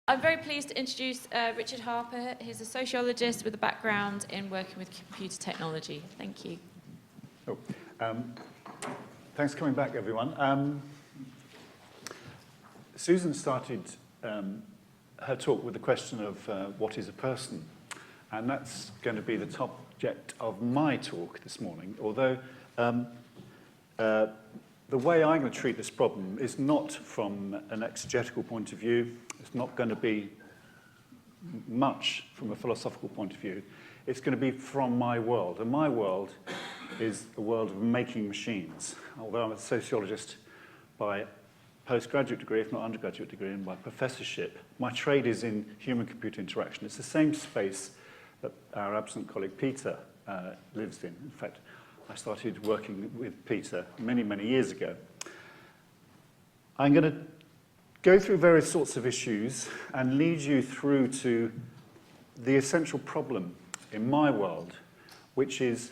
I'm very pleased to introduce Richard Harper. He's a sociologist with a background in working with computer technology. Thank you. Oh, thanks for coming back, everyone. Susan started her talk with the question of what is a person, and that's going to be the subject of my talk this morning, although the way I'm going to treat this problem is not from an exegetical point of view. It's not going to be much from a philosophical point of view. It's going to be from my world. And my world is the world of making machines. Although I'm a sociologist by postgraduate degree, if not undergraduate degree, and by professorship, my trade is in human-computer interaction. It's the same space that our absent colleague Peter lives in. In fact, I started working with Peter many, many years ago. I'm going to go through various sorts of issues and lead you through to the essential problem in my world, which is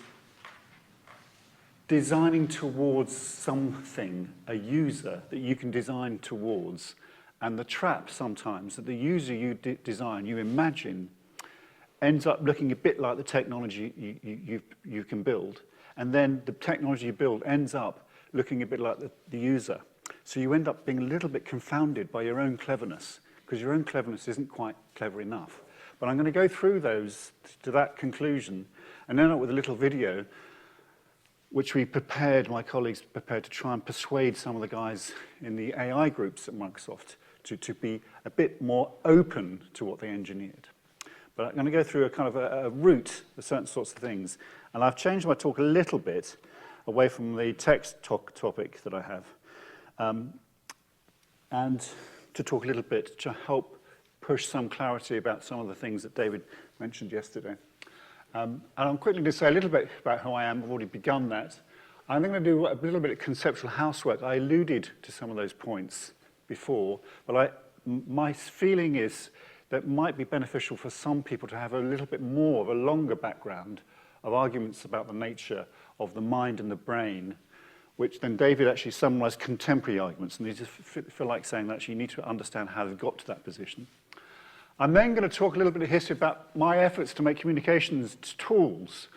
designing towards something, a user that you can design towards, and the trap sometimes that the user you design, you imagine, ends up looking a bit like the technology you can build, and then the technology you build ends up looking a bit like the user. So you end up being a little bit confounded by your own cleverness, because your own cleverness isn't quite clever enough. But I'm going to go through those to that conclusion and end up with a little video which my colleagues prepared to try and persuade some of the guys in the AI groups at Microsoft to be a bit more open to what they engineered. But I'm going to go through a kind of a route of certain sorts of things. And I've changed my talk a little bit away from the text topic that I have. And to talk a little bit to help push some clarity about some of the things that David mentioned yesterday. And I'm quickly going to say a little bit about who I am. I've already begun that. I'm going to do a little bit of conceptual housework. I alluded to some of those points before, but my feeling is that it might be beneficial for some people to have a little bit more of a longer background of arguments about the nature of the mind and the brain, which then David actually summarized contemporary arguments, and they just feel like saying that you need to understand how they've got to that position. I'm then going to talk a little bit of history about my efforts to make communications tools,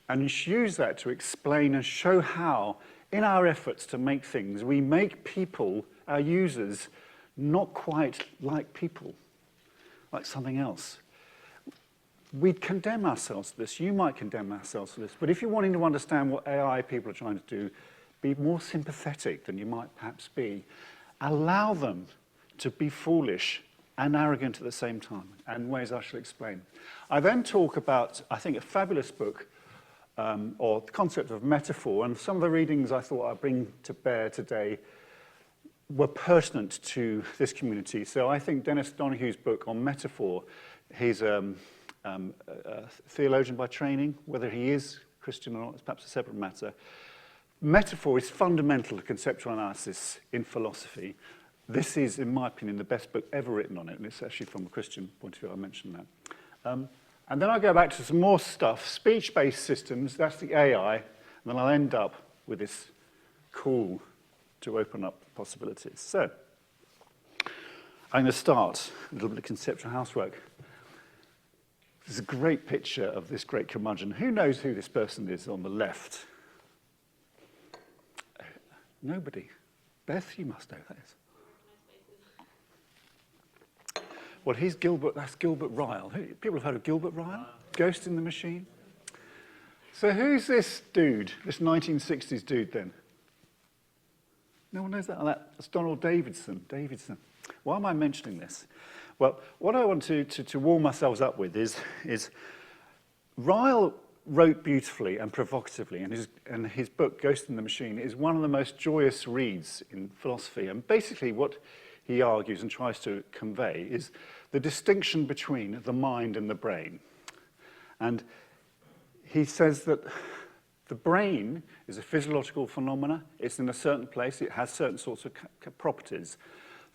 and use that to explain and show how, in our efforts to make things, we make people, our users, not quite like people, like something else. We'd condemn ourselves to this. You might condemn ourselves to this. But if you're wanting to understand what AI people are trying to do, be more sympathetic than you might perhaps be. Allow them to be foolish and arrogant at the same time, and ways I shall explain. I then talk about, I think, a fabulous book, or the concept of metaphor, and some of the readings I thought I'd bring to bear today were pertinent to this community. So I think Dennis Donohue's book on metaphor, he's a theologian by training. Whether he is Christian or not is perhaps a separate matter. Metaphor is fundamental to conceptual analysis in philosophy. This is, in my opinion, the best book ever written on it, and it's actually from a Christian point of view, I mentioned that. And then I go back to some more stuff, speech-based systems, that's the AI, and then I'll end up with this call to open up possibilities. So, I'm going to start a little bit of conceptual housework. There's a great picture of this great curmudgeon. Who knows who this person is on the left? Nobody. Beth, you must know this. Well, that's Gilbert Ryle. People have heard of Gilbert Ryle? Ghost in the Machine? So who's this dude, this 1960s dude then? No one knows that? Oh, that's Donald Davidson. Why am I mentioning this? Well, what I want to warm ourselves up with is Ryle wrote beautifully and provocatively, and his book, Ghost in the Machine, is one of the most joyous reads in philosophy. And basically what he argues and tries to convey is the distinction between the mind and the brain. And he says that the brain is a physiological phenomena. It's in a certain place. It has certain sorts of properties.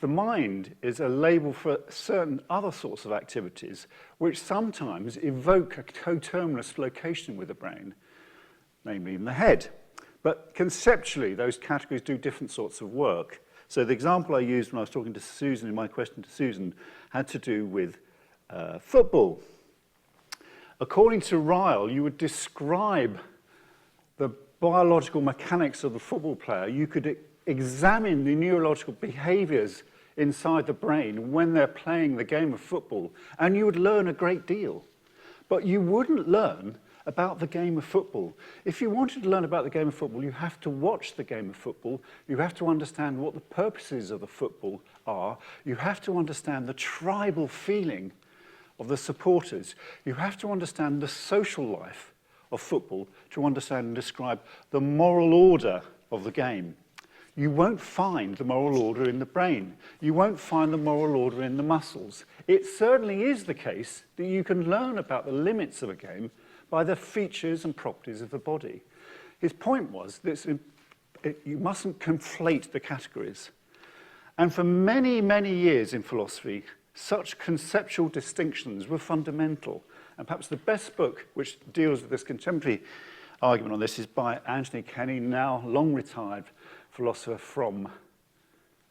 The mind is a label for certain other sorts of activities which sometimes evoke a coterminous location with the brain, namely in the head. But conceptually, those categories do different sorts of work. So the example I used when I was talking to Susan in my question to Susan had to do with football. According to Ryle, you would describe the biological mechanics of the football player. You could examine the neurological behaviors inside the brain when they're playing the game of football, and you would learn a great deal. But you wouldn't learn about the game of football. If you wanted to learn about the game of football, you have to watch the game of football. You have to understand what the purposes of the football are. You have to understand the tribal feeling of the supporters. You have to understand the social life of football to understand and describe the moral order of the game. You won't find the moral order in the brain. You won't find the moral order in the muscles. It certainly is the case that you can learn about the limits of a game by the features and properties of the body. His point was that you mustn't conflate the categories. And for many, many years in philosophy, such conceptual distinctions were fundamental. And perhaps the best book which deals with this contemporary argument on this is by Anthony Kenny, now long retired philosopher from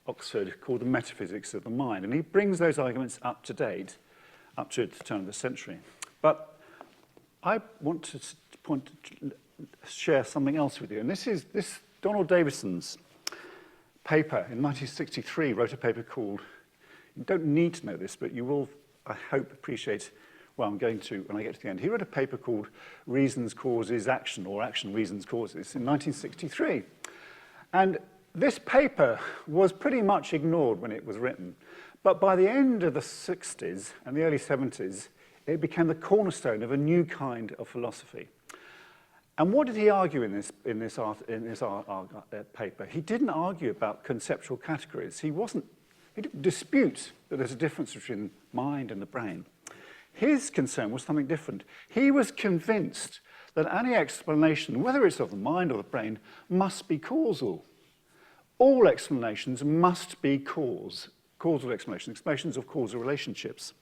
Oxford, called The Metaphysics of the Mind. And he brings those arguments up to date, up to the turn of the century. But I want to share something else with you. And this is Donald Davison's paper in 1963, wrote a paper called, you don't need to know this, but you will, I hope, appreciate, well, I'm going to when I get to the end. He wrote a paper called Reasons, Causes, Action, or Action, Reasons, Causes in 1963. And this paper was pretty much ignored when it was written. But by the end of the 60s and the early 70s, it became the cornerstone of a new kind of philosophy. And what did he argue in this paper? He didn't argue about conceptual categories. He didn't dispute that there's a difference between mind and the brain. His concern was something different. He was convinced that any explanation, whether it's of the mind or the brain, must be causal. All explanations must be causal explanations of causal relationships.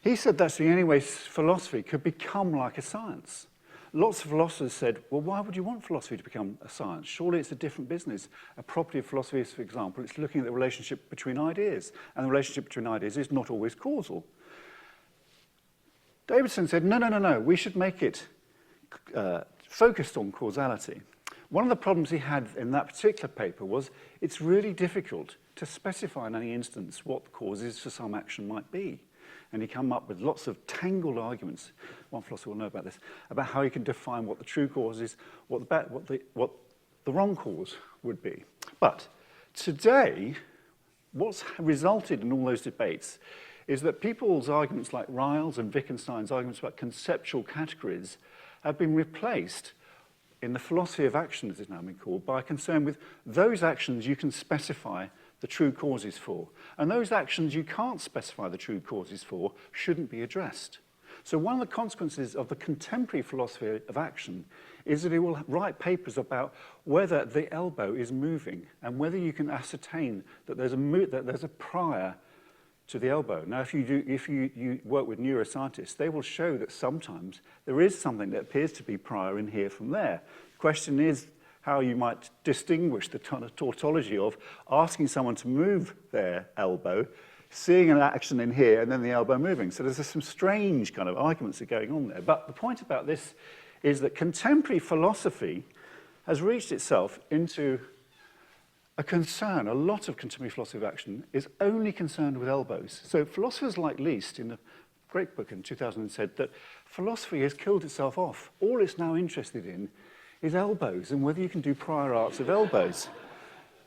He said that's the only way philosophy could become like a science. Lots of philosophers said, well, why would you want philosophy to become a science? Surely it's a different business. A property of philosophy is, for example, it's looking at the relationship between ideas, and the relationship between ideas is not always causal. Davidson said, no, we should make it focused on causality. One of the problems he had in that particular paper was it's really difficult to specify in any instance what the causes for some action might be. And he came up with lots of tangled arguments, one philosopher will know about this, about how you can define what the true cause is, what the wrong cause would be. But today, what's resulted in all those debates is that people's arguments like Ryle's and Wittgenstein's arguments about conceptual categories have been replaced in the philosophy of action, as it's now been called, by a concern with those actions you can specify the true causes for. And those actions you can't specify the true causes for shouldn't be addressed. So one of the consequences of the contemporary philosophy of action is that it will write papers about whether the elbow is moving and whether you can ascertain that there's a prior to the elbow. Now, if you work with neuroscientists, they will show that sometimes there is something that appears to be prior in here from there. The question is how you might distinguish the tautology of asking someone to move their elbow, seeing an action in here, and then the elbow moving. So there's some strange kind of arguments that are going on there. But the point about this is that contemporary philosophy has reached itself into a concern. A lot of contemporary philosophy of action is only concerned with elbows. So philosophers like Least, in a great book in 2000, said that philosophy has killed itself off. All it's now interested in is elbows and whether you can do prior arts of elbows.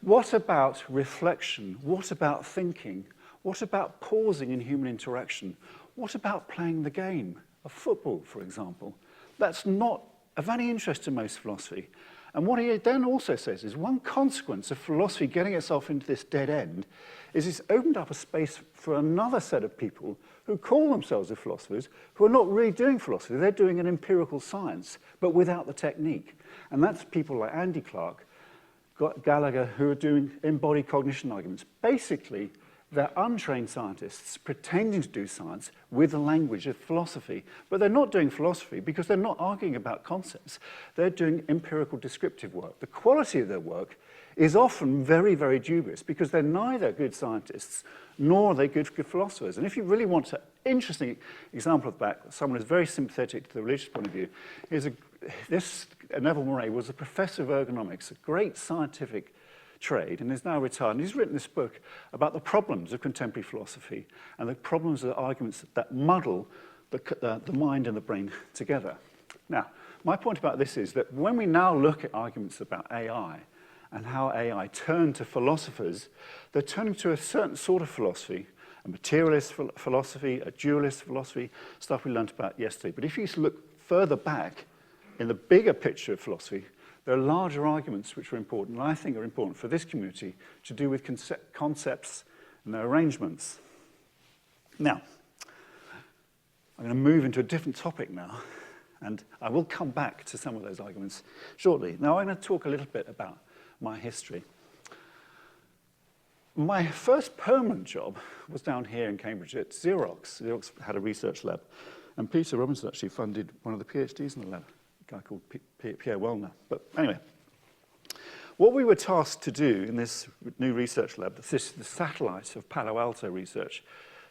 What about reflection? What about thinking? What about pausing in human interaction? What about playing the game of football, for example? That's not of any interest to most philosophy. And what he then also says is one consequence of philosophy getting itself into this dead end is it's opened up a space for another set of people who call themselves the philosophers, who are not really doing philosophy. They're doing an empirical science, but without the technique. And that's people like Andy Clark, Gallagher, who are doing embodied cognition arguments. Basically, they're untrained scientists pretending to do science with the language of philosophy. But they're not doing philosophy because they're not arguing about concepts. They're doing empirical descriptive work. The quality of their work is often very, very dubious because they're neither good scientists nor are they good philosophers. And if you really want an interesting example of that, someone who's very sympathetic to the religious point of view, Neville Murray was a professor of ergonomics, a great scientific trade, and is now retired. And he's written this book about the problems of contemporary philosophy and the problems of the arguments that muddle the mind and the brain together. Now, my point about this is that when we now look at arguments about AI and how AI turned to philosophers, they're turning to a certain sort of philosophy, a materialist philosophy, a dualist philosophy, stuff we learned about yesterday. But if you look further back in the bigger picture of philosophy, there are larger arguments which are important, and I think are important for this community, to do with concepts and their arrangements. Now, I'm going to move into a different topic now, and I will come back to some of those arguments shortly. Now, I'm going to talk a little bit about my history. My first permanent job was down here in Cambridge at Xerox. Xerox had a research lab, and Peter Robinson actually funded one of the PhDs in the lab, a guy called Pierre Wellner. But anyway, what we were tasked to do in this new research lab, the satellite of Palo Alto Research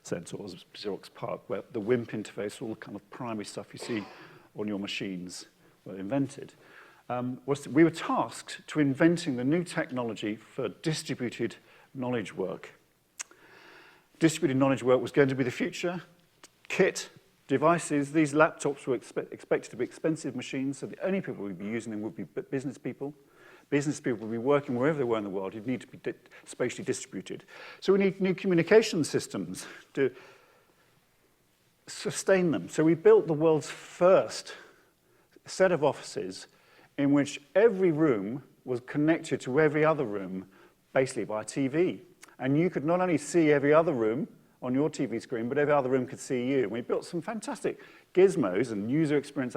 Center, or Xerox Park, where the WIMP interface, all the kind of primary stuff you see on your machines were invented, we were tasked to inventing the new technology for distributed knowledge work. Distributed knowledge work was going to be the future. Kit, devices, these laptops were expected to be expensive machines, so the only people who would be using them would be business people. Business people would be working wherever they were in the world. You'd need to be spatially distributed. So we need new communication systems to sustain them. So we built the world's first set of offices in which every room was connected to every other room, basically by TV. And you could not only see every other room on your TV screen, but every other room could see you. And we built some fantastic gizmos and user experience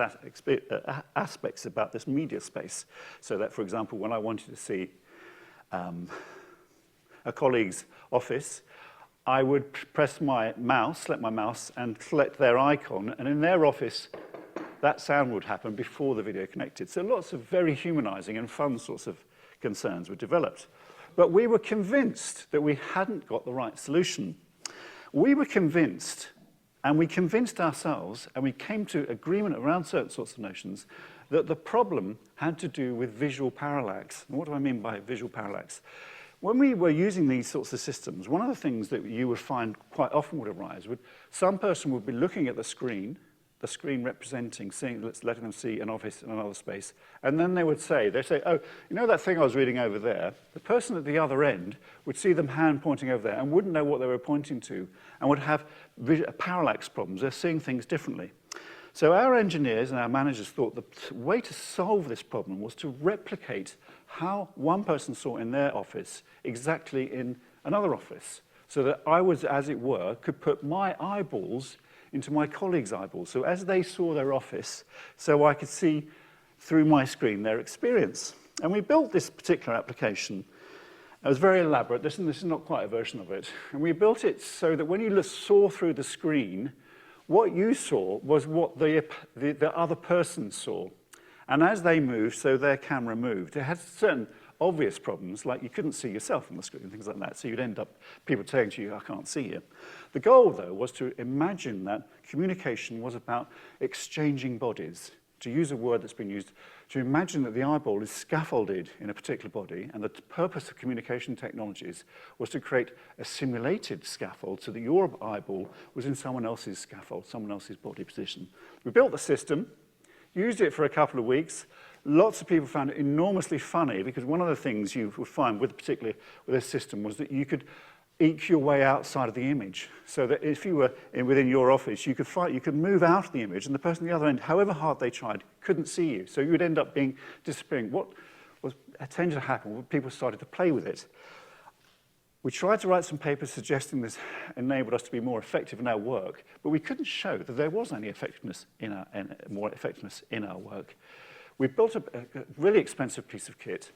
aspects about this media space. So that, for example, when I wanted to see a colleague's office, I would press my mouse, select my mouse, and select their icon, and in their office, that sound would happen before the video connected. So lots of very humanizing and fun sorts of concerns were developed. But we were convinced that we hadn't got the right solution. We were convinced, and we convinced ourselves, and we came to agreement around certain sorts of notions, that the problem had to do with visual parallax. And what do I mean by visual parallax? When we were using these sorts of systems, one of the things that you would find quite often would arise would some person would be looking at the screen representing, letting them see an office in another space, and then they'd say, oh, you know that thing I was reading over there? The person at the other end would see them hand pointing over there and wouldn't know what they were pointing to, and would have parallax problems. They're seeing things differently. So our engineers and our managers thought the way to solve this problem was to replicate how one person saw in their office exactly in another office, so that I was, as it were, could put my eyeballs into my colleagues' eyeballs. So as they saw their office, so I could see through my screen their experience. And we built this particular application. It was very elaborate. This is not quite a version of it. And we built it so that when you saw through the screen, what you saw was what the other person saw. And as they moved, so their camera moved. It had certain obvious problems, like you couldn't see yourself on the screen, things like that. So you'd end up people saying to you, I can't see you. The goal, though, was to imagine that communication was about exchanging bodies. To use a word that's been used, to imagine that the eyeball is scaffolded in a particular body, and the purpose of communication technologies was to create a simulated scaffold so that your eyeball was in someone else's scaffold, someone else's body position. We built the system, used it for a couple of weeks. Lots of people found it enormously funny because one of the things you would find particularly with this system was that you could eke your way outside of the image. So that if you were within your office, you could move out of the image, and the person on the other end, however hard they tried, couldn't see you. So you would end up disappearing. What tended to happen was people started to play with it. We tried to write some papers suggesting this enabled us to be more effective in our work, but we couldn't show that there was any more effectiveness in our work. We built a really expensive piece of kit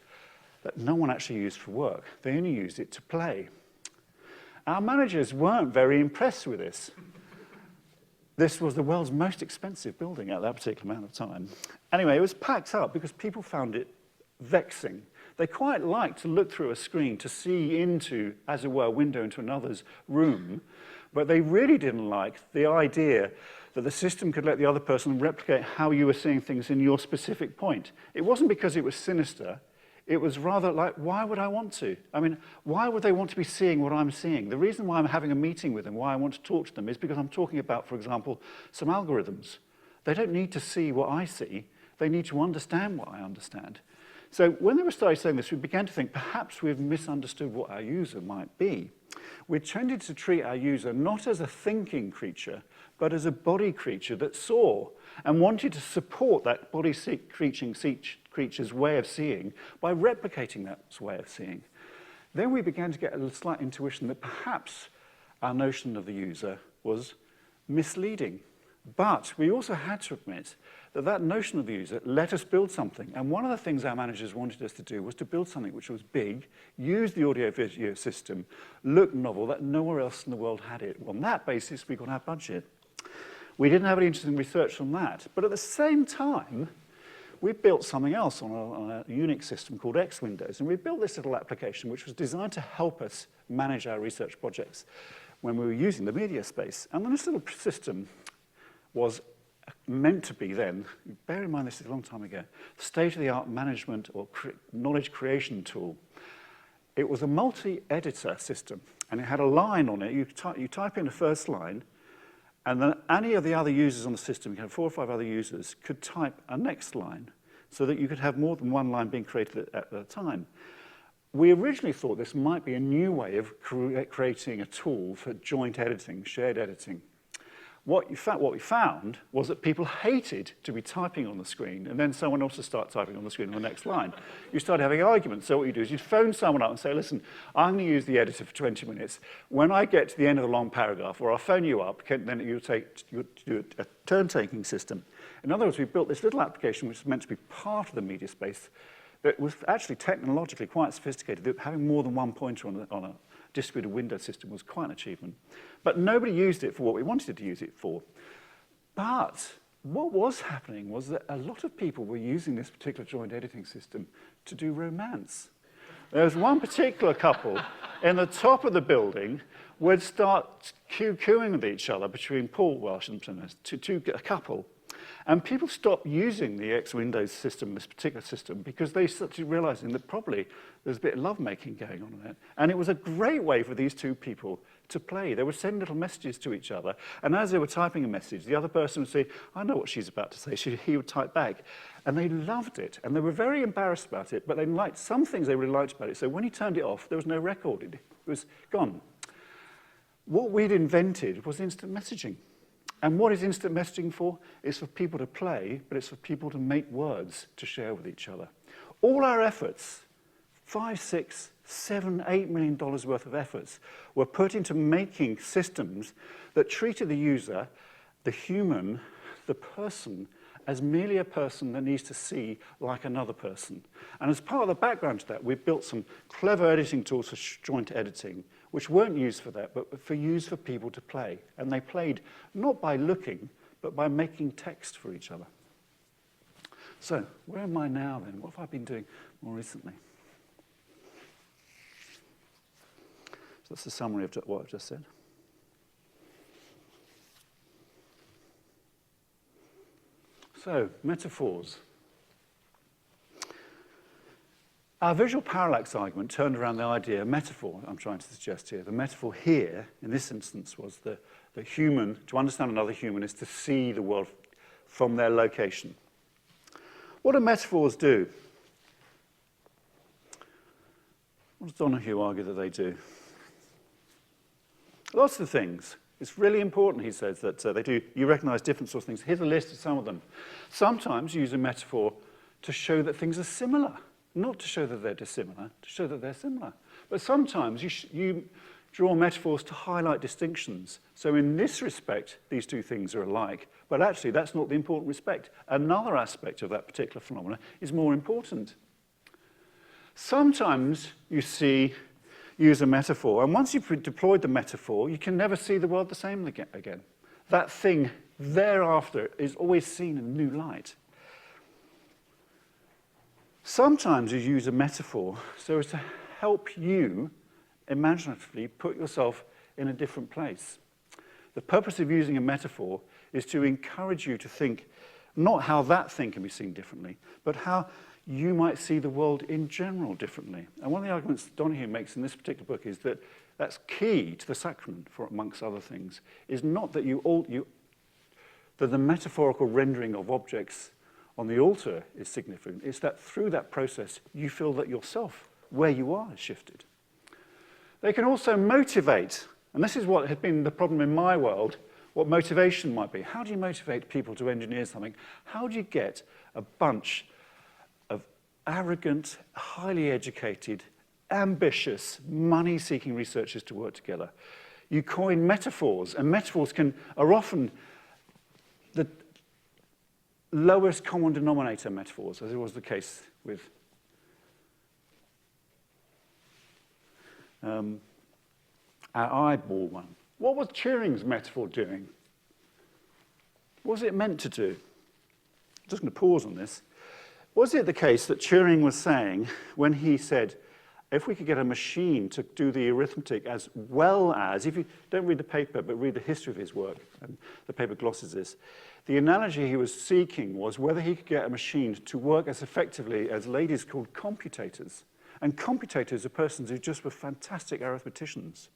that no one actually used for work. They only used it to play. Our managers weren't very impressed with this. This was the world's most expensive building at that particular amount of time. Anyway, it was packed up because people found it vexing. They quite like to look through a screen to see into, as it were, a window into another's room, but they really didn't like the idea that the system could let the other person replicate how you were seeing things in your specific point. It wasn't because it was sinister. It was rather like, why would I want to? I mean, why would they want to be seeing what I'm seeing? The reason why I'm having a meeting with them, why I want to talk to them, is because I'm talking about, for example, some algorithms. They don't need to see what I see. They need to understand what I understand. So when they started saying this, we began to think perhaps we've misunderstood what our user might be. We tended to treat our user not as a thinking creature, but as a body creature that saw and wanted to support that body creature's way of seeing by replicating that way of seeing. Then we began to get a slight intuition that perhaps our notion of the user was misleading. But we also had to admit that that notion of the user let us build something. And one of the things our managers wanted us to do was to build something which was big, use the audio-video system, look novel, that nowhere else in the world had it. On that basis, we got our budget. We didn't have any interesting research on that. But at the same time, we built something else on a Unix system called X Windows. And we built this little application which was designed to help us manage our research projects when we were using the media space. And then this little system was meant to be then, bear in mind this is a long time ago, state-of-the-art management or knowledge creation tool. It was a multi-editor system, and it had a line on it. You type in the first line, and then any of the other users on the system, you can have 4 or 5 other users, could type a next line, so that you could have more than one line being created at a time. We originally thought this might be a new way of creating a tool for joint editing, shared editing. What we found was that people hated to be typing on the screen and then someone else would start typing on the screen on the next line. You started having arguments. So what you do is you phone someone up and say, listen, I'm going to use the editor for 20 minutes. When I get to the end of the long paragraph, or I'll phone you up, then you do a turn-taking system. In other words, we built this little application which was meant to be part of the media space that was actually technologically quite sophisticated. Having more than one pointer on a distributed window system was quite an achievement. But nobody used it for what we wanted to use it for. But what was happening was that a lot of people were using this particular joint editing system to do romance. There was one particular couple in the top of the building would start cooing with each other between Paul Welsh and a couple. And people stopped using the X Windows system, this particular system, because they started realizing that probably there's a bit of lovemaking going on in it. And it was a great way for these two people to play. They would send little messages to each other. And as they were typing a message, the other person would say, I know what she's about to say. He would type back. And they loved it. And they were very embarrassed about it, but they liked some things they really liked about it. So when he turned it off, there was no record. It was gone. What we'd invented was instant messaging. And what is instant messaging for? It's for people to play, but it's for people to make words to share with each other. All our efforts, $5, $6, $7, $8 million worth of efforts, were put into making systems that treated the user, the human, the person, as merely a person that needs to see like another person. And as part of the background to that, we built some clever editing tools for joint editing, which weren't used for that, but for use for people to play. And they played not by looking, but by making text for each other. So, where am I now then? What have I been doing more recently? So that's the summary of what I've just said. So, metaphors. Our visual parallax argument turned around the idea, a metaphor I'm trying to suggest here. The metaphor here, in this instance, was the human, to understand another human is to see the world from their location. What do metaphors do? What does Donahue argue that they do? Lots of things. It's really important, he says, that they do. You recognize different sorts of things. Here's a list of some of them. Sometimes you use a metaphor to show that things are similar. Not to show that they're dissimilar, to show that they're similar. But sometimes you draw metaphors to highlight distinctions. So in this respect, these two things are alike. But actually, that's not the important respect. Another aspect of that particular phenomenon is more important. Sometimes you use a metaphor, and once you've deployed the metaphor, you can never see the world the same again. That thing thereafter is always seen in a new light. Sometimes you use a metaphor so as to help you imaginatively put yourself in a different place. The purpose of using a metaphor is to encourage you to think not how that thing can be seen differently, but how you might see the world in general differently. And one of the arguments Donahue makes in this particular book is that that's key to the sacrament, for amongst other things, is not that that the metaphorical rendering of objects on the altar is significant. It's that through that process, you feel that yourself, where you are, has shifted. They can also motivate, and this is what has been the problem in my world, what motivation might be. How do you motivate people to engineer something? How do you get a bunch of arrogant, highly educated, ambitious, money-seeking researchers to work together? You coin metaphors, and metaphors are often the lowest common denominator metaphors, as it was the case with our eyeball one. What was Turing's metaphor doing? What was it meant to do? I'm just going to pause on this. Was it the case that Turing was saying when he said, if we could get a machine to do the arithmetic as well as, if you don't read the paper, but read the history of his work, and the paper glosses this, the analogy he was seeking was whether he could get a machine to work as effectively as ladies called computators. And computators are persons who just were fantastic arithmeticians.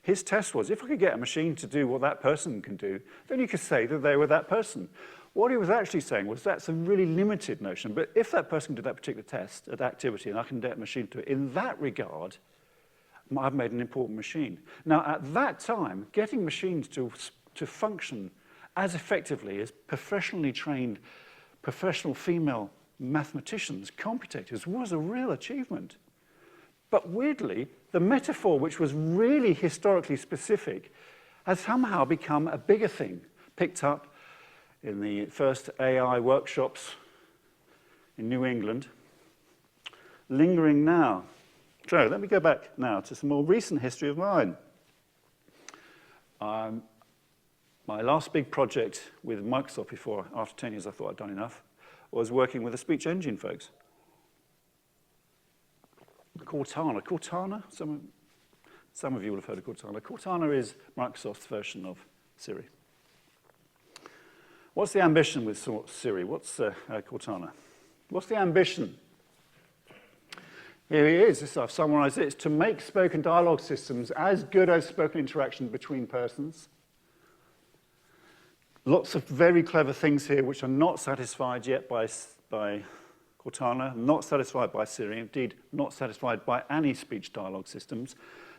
His test was, if I could get a machine to do what that person can do, then you could say that they were that person. What he was actually saying was that's a really limited notion, but if that person did that particular test, that activity, and I can get a machine to it, in that regard, I've made an important machine. Now, at that time, getting machines to function as effectively as professionally trained, professional female mathematicians, computators, was a real achievement. But weirdly, the metaphor, which was really historically specific, has somehow become a bigger thing, picked up in the first AI workshops in New England, lingering now. So let me go back now to some more recent history of mine. My last big project with Microsoft after 10 years I thought I'd done enough, was working with the speech engine folks. Cortana. Cortana? Some of you will have heard of Cortana. Cortana is Microsoft's version of Siri. What's the ambition with Siri? What's Cortana? What's the ambition? Here it is. I've summarized it. It's to make spoken dialogue systems as good as spoken interaction between persons. Lots of very clever things here which are not satisfied yet by Cortana, not satisfied by Siri, indeed not satisfied by any speech dialogue systems.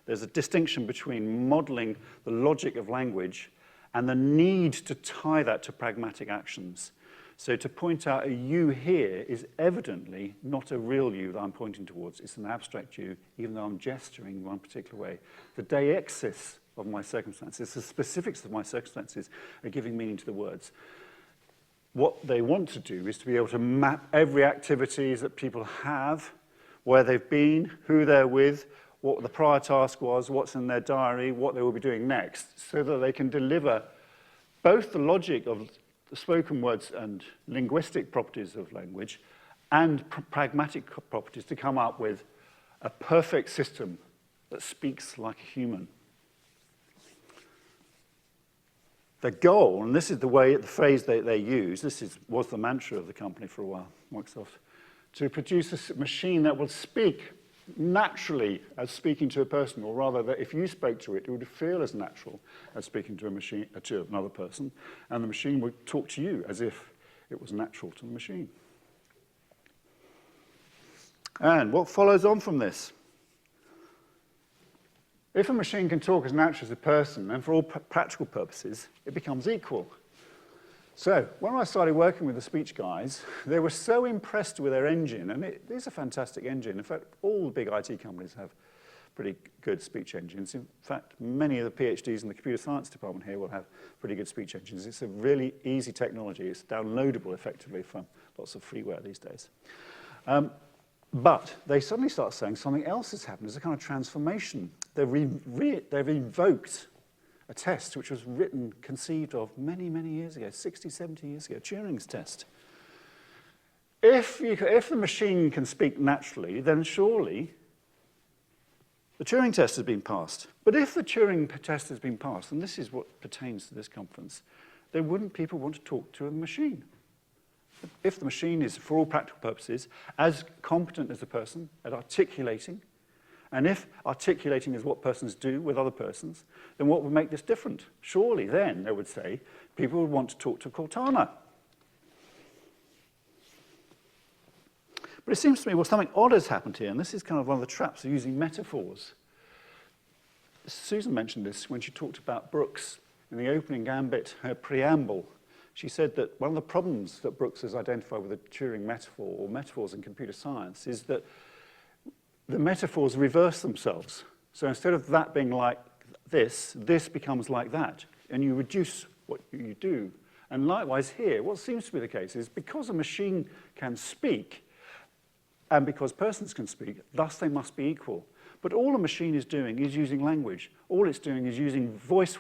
There's a distinction between modeling the logic of language and the need to tie that to pragmatic actions. So to point out a you here is evidently not a real you that I'm pointing towards. It's an abstract you, even though I'm gesturing one particular way. The deixis of my circumstances, the specifics of my circumstances are giving meaning to the words. What they want to do is to be able to map every activities that people have, where they've been, who they're with, what the prior task was, what's in their diary, what they will be doing next, so that they can deliver both the logic of the spoken words and linguistic properties of language and pragmatic properties to come up with a perfect system that speaks like a human. The goal, and this is the phrase they use, was the mantra of the company for a while, Microsoft, to produce a machine that will speak naturally as speaking to a person, or rather that if you spoke to it, it would feel as natural as speaking to a machine, to another person, and the machine would talk to you as if it was natural to the machine. And what follows on from this? If a machine can talk as naturally as a person, then for all practical purposes, it becomes equal. So when I started working with the speech guys, they were so impressed with their engine, and it is a fantastic engine. In fact, all the big IT companies have pretty good speech engines. In fact, many of the PhDs in the computer science department here will have pretty good speech engines. It's a really easy technology. It's downloadable effectively from lots of freeware these days. But they suddenly start saying something else has happened. There's a kind of transformation. They've invoked a test which was conceived of many, many years ago, 60, 70 years ago, Turing's test. If the machine can speak naturally, then surely the Turing test has been passed. But if the Turing test has been passed, and this is what pertains to this conference, then wouldn't people want to talk to a machine? If the machine is, for all practical purposes, as competent as a person at articulating, and if articulating is what persons do with other persons, then what would make this different? Surely then, they would say, people would want to talk to Cortana. But it seems to me, well, something odd has happened here, and this is kind of one of the traps of using metaphors. Susan mentioned this when she talked about Brooks in the opening gambit, her preamble. She said that one of the problems that Brooks has identified with the Turing metaphor, or metaphors in computer science, is that the metaphors reverse themselves. So instead of that being like this becomes like that, and you reduce what you do. And likewise here, what seems to be the case is because a machine can speak, and because persons can speak, thus they must be equal. But all a machine is doing is using language. All it's doing is using voice,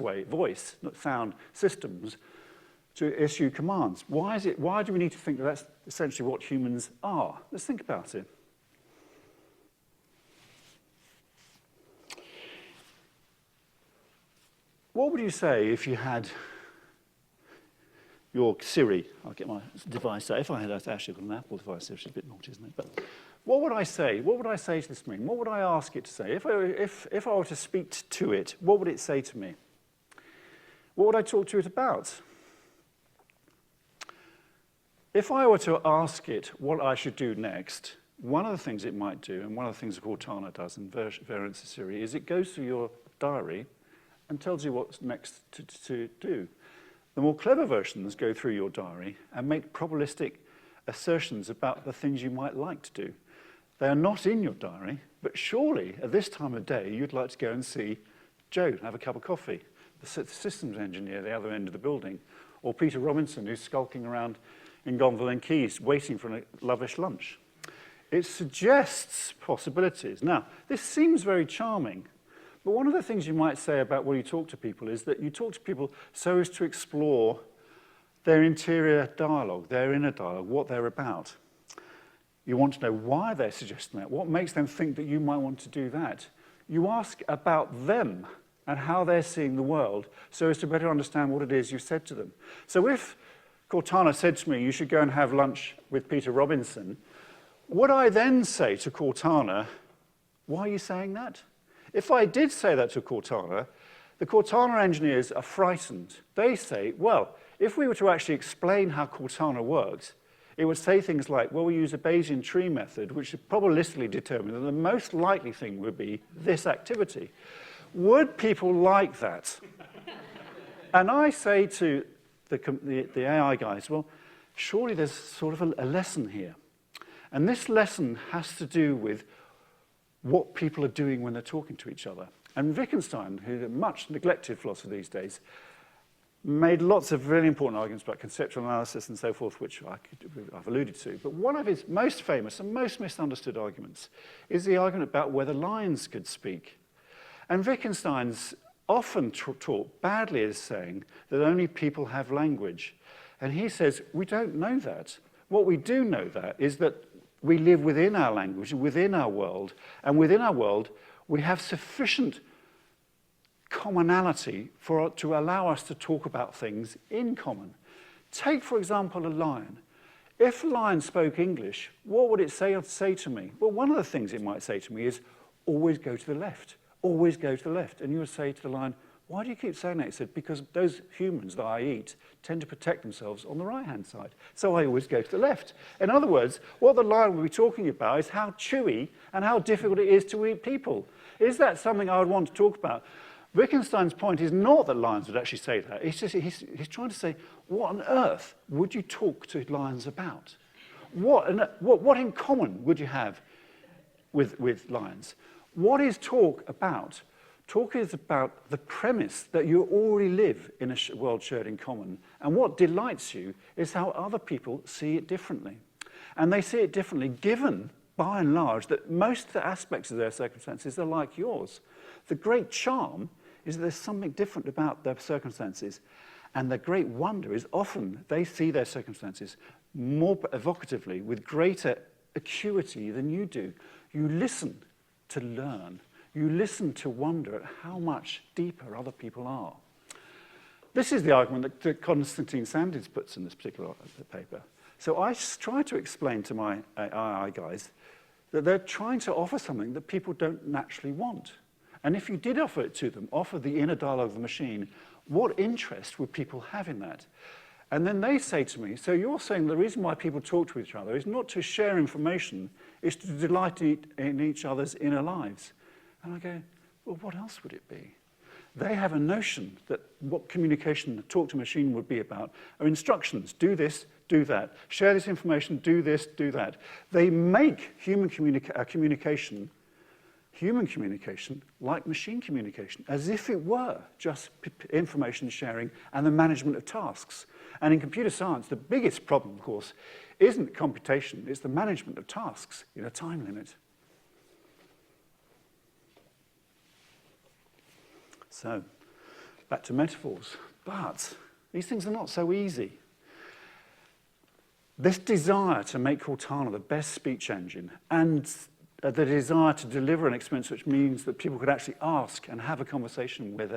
not sound, systems to issue commands. Why do we need to think that that's essentially what humans are? Let's think about it. What would you say if you had your Siri? I'll get my device out. If I had actually got an Apple device, which is a bit naughty, isn't it? But what would I say? What would I say to this thing? What would I ask it to say? If I were to speak to it, what would it say to me? What would I talk to it about? If I were to ask it what I should do next, one of the things it might do, and one of the things that Cortana does in variants of Siri, is it goes through your diary and tells you what's next to do. The more clever versions go through your diary and make probabilistic assertions about the things you might like to do. They are not in your diary, but surely at this time of day you'd like to go and see Joe and have a cup of coffee, the systems engineer at the other end of the building, or Peter Robinson who's skulking around in Gonville and Keys waiting for a lavish lunch. It suggests possibilities. Now, this seems very charming, but one of the things you might say about when you talk to people is that you talk to people so as to explore their interior dialogue, their inner dialogue, what they're about. You want to know why they're suggesting that, what makes them think that you might want to do that. You ask about them and how they're seeing the world so as to better understand what it is you've said to them. So if Cortana said to me, you should go and have lunch with Peter Robinson, would I then say to Cortana, why are you saying that? If I did say that to Cortana, the Cortana engineers are frightened. They say, well, if we were to actually explain how Cortana works, it would say things like, well, we use a Bayesian tree method, which would probabilistically determine that the most likely thing would be this activity. Would people like that? And I say to the AI guys, well, surely there's sort of a lesson here. And this lesson has to do with what people are doing when they're talking to each other. And Wittgenstein, who's a much neglected philosopher these days, made lots of really important arguments about conceptual analysis and so forth, which I've alluded to. But one of his most famous and most misunderstood arguments is the argument about whether lions could speak. And Wittgenstein's often taught badly as saying that only people have language. And he says, we don't know that. What we do know that is that we live within our language, within our world, and within our world we have sufficient commonality to allow us to talk about things in common. Take, for example, a lion. If a lion spoke English, what would it say to me? Well, one of the things it might say to me is, always go to the left, always go to the left. And you would say to the lion, why do you keep saying that? He said, because those humans that I eat tend to protect themselves on the right-hand side. So I always go to the left. In other words, what the lion will be talking about is how chewy and how difficult it is to eat people. Is that something I would want to talk about? Wittgenstein's point is not that lions would actually say that. He's trying to say, what on earth would you talk to lions about? What in common would you have with lions? What is talk about? Talk is about the premise that you already live in a world shared in common. And what delights you is how other people see it differently. And they see it differently given, by and large, that most of the aspects of their circumstances are like yours. The great charm is that there's something different about their circumstances. And the great wonder is often they see their circumstances more evocatively, with greater acuity than you do. You listen to learn. You listen to wonder at how much deeper other people are. This is the argument that Konstantin Sandins puts in this particular paper. So I try to explain to my AI guys that they're trying to offer something that people don't naturally want. And if you did offer it to them, offer the inner dialogue of the machine, what interest would people have in that? And then they say to me, so you're saying the reason why people talk to each other is not to share information, it's to delight in each other's inner lives. And I go, well, what else would it be? They have a notion that what communication, talk to machine would be about are instructions. Do this, do that. Share this information, do this, do that. They make human communication like machine communication, as if it were just information sharing and the management of tasks. And in computer science, the biggest problem, of course, isn't computation, it's the management of tasks in a time limit. So, back to metaphors. But these things are not so easy. This desire to make Cortana the best speech engine and the desire to deliver an experience which means that people could actually ask and have a conversation with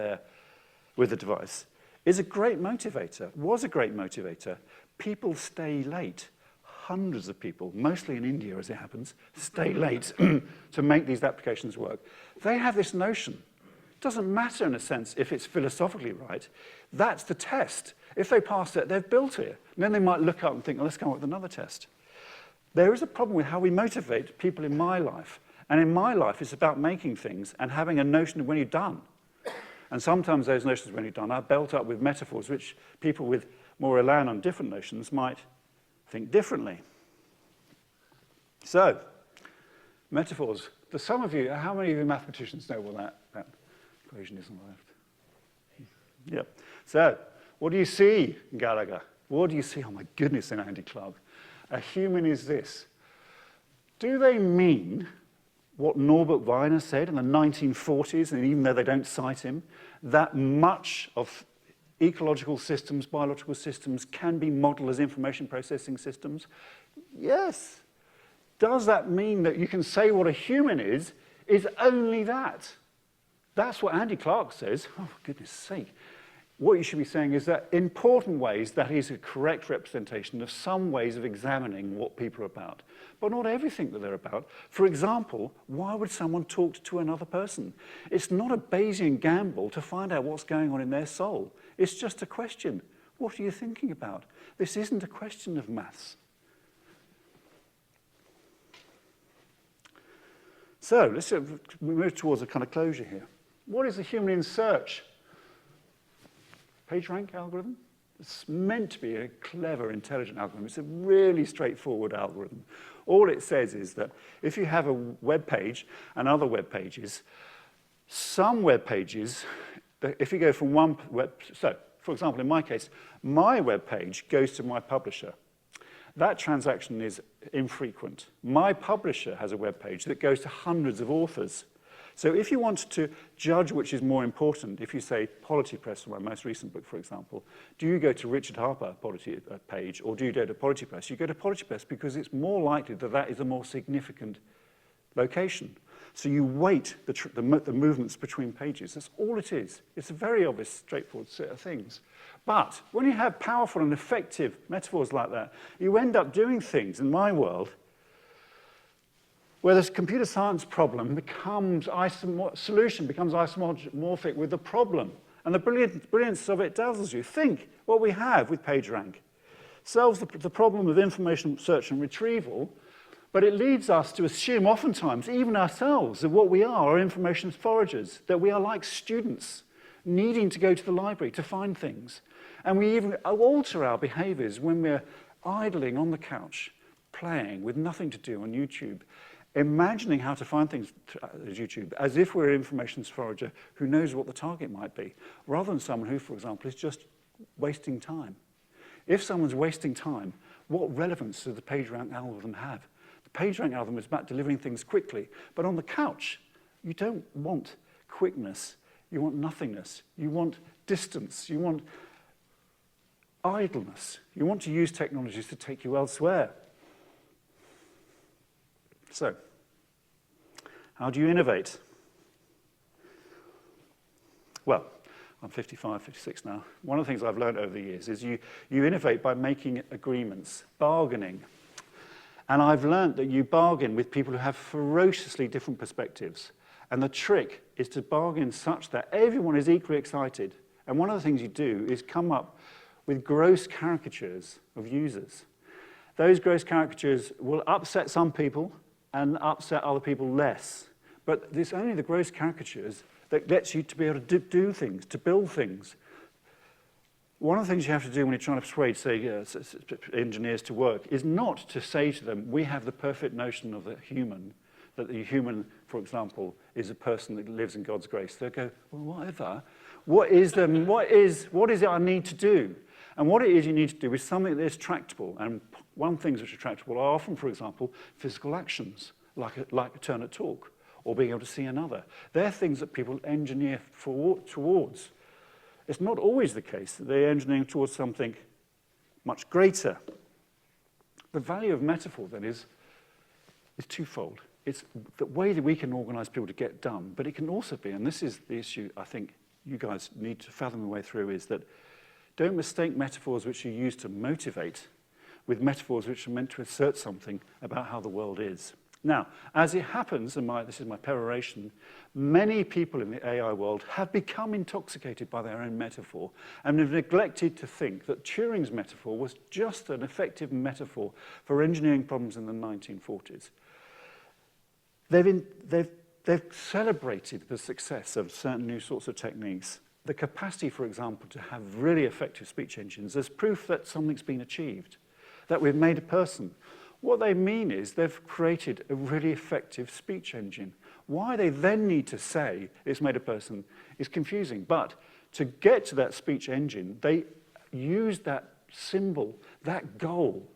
the device is a great motivator, was a great motivator. People stay late. Hundreds of people, mostly in India as it happens, stay late to make these applications work. They have this notion. It doesn't matter in a sense if it's philosophically right. That's the test. If they pass it, they've built it. And then they might look up and think, well, let's come up with another test. There is a problem with how we motivate people in my life. And in my life, it's about making things and having a notion of when you're done. And sometimes those notions of when you're done are built up with metaphors, which people with more elan on different notions might think differently. So, metaphors. For some of you, how many of you mathematicians know what that equation is on the left? Yep. So, what do you see, Gallagher? What do you see? Oh my goodness, in Andy Clark. A human is this. Do they mean what Norbert Wiener said in the 1940s, and even though they don't cite him, that much of ecological systems, biological systems, can be modeled as information processing systems? Yes. Does that mean that you can say what a human is only that? That's what Andy Clark says. Oh, for goodness sake. What you should be saying is that in important ways, that is a correct representation of some ways of examining what people are about, but not everything that they're about. For example, why would someone talk to another person? It's not a Bayesian gamble to find out what's going on in their soul. It's just a question. What are you thinking about? This isn't a question of maths. So let's move towards a kind of closure here. What is a human in search? PageRank algorithm? It's meant to be a clever, intelligent algorithm. It's a really straightforward algorithm. All it says is that if you have a web page and other web pages, some web pages, if you go from one web, so for example, in my case, my web page goes to my publisher. That transaction is infrequent. My publisher has a web page that goes to hundreds of authors. So if you want to judge which is more important, if you say Polity Press, my most recent book, for example, do you go to Richard Harper Polity page, or do you go to Polity Press? You go to Polity Press because it's more likely that that is a more significant location. So you weight the movements between pages. That's all it is. It's a very obvious, straightforward set of things. But when you have powerful and effective metaphors like that, you end up doing things, in my world, where this computer science problem becomes solution becomes isomorphic with the problem. And the brilliance of it tells you, think what we have with PageRank. Solves the problem of information search and retrieval, but it leads us to assume oftentimes, even ourselves, that what we are information foragers, that we are like students needing to go to the library to find things. And we even alter our behaviors when we're idling on the couch, playing with nothing to do on YouTube, imagining how to find things as YouTube as if we're an information forager who knows what the target might be, rather than someone who, for example, is just wasting time. If someone's wasting time, what relevance does the PageRank algorithm have? The PageRank algorithm is about delivering things quickly, but on the couch, you don't want quickness. You want nothingness. You want distance. You want idleness. You want to use technologies to take you elsewhere. So, how do you innovate? Well, I'm 55, 56 now. One of the things I've learned over the years is you innovate by making agreements, bargaining. And I've learned that you bargain with people who have ferociously different perspectives. And the trick is to bargain such that everyone is equally excited. And one of the things you do is come up with gross caricatures of users. Those gross caricatures will upset some people and upset other people less. But it's only the gross caricatures that gets you to be able to do things, to build things. One of the things you have to do when you're trying to persuade, say, engineers to work is not to say to them, we have the perfect notion of the human, that the human, for example, is a person that lives in God's grace. They'll go, well, whatever. What is it I need to do? And what it is you need to do is something that is tractable. And one of the things which are tractable are often, for example, physical actions, like a turn at talk, or being able to see another. They're things that people engineer towards. It's not always the case that they're engineering towards something much greater. The value of metaphor, then, is twofold. It's the way that we can organize people to get done, but it can also be, and this is the issue I think you guys need to fathom your way through, is that don't mistake metaphors which you use to motivate with metaphors which are meant to assert something about how the world is. Now, as it happens, and this is my peroration, many people in the AI world have become intoxicated by their own metaphor and have neglected to think that Turing's metaphor was just an effective metaphor for engineering problems in the 1940s. They've celebrated the success of certain new sorts of techniques. The capacity, for example, to have really effective speech engines as proof that something's been achieved, that we've made a person. What they mean is they've created a really effective speech engine. Why they then need to say it's made a person is confusing. But to get to that speech engine, they use that symbol, that goal.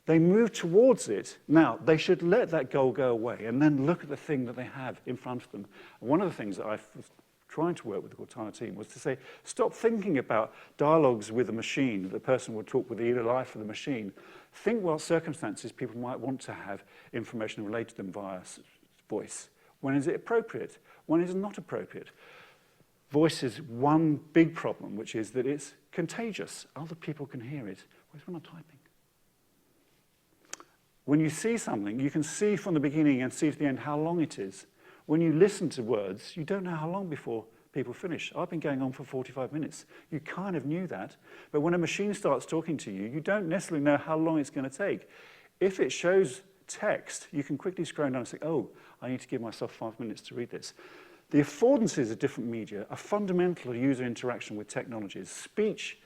They move towards it. Now, they should let that goal go away and then look at the thing that they have in front of them. And one of the things that I was trying to work with the Cortana team was to say, stop thinking about dialogues with a machine, that the person would talk with the inner life of the machine. Think what circumstances people might want to have information related to them via voice. When is it appropriate? When is it not appropriate? Voice is one big problem, which is that it's contagious. Other people can hear it. Whereas when I'm typing. When you see something, you can see from the beginning and see to the end how long it is. When you listen to words, you don't know how long before people finish. I've been going on for 45 minutes. You kind of knew that. But when a machine starts talking to you, you don't necessarily know how long it's going to take. If it shows text, you can quickly scroll down and say, oh, I need to give myself 5 minutes to read this. The affordances of different media are fundamental to user interaction with technologies. Speech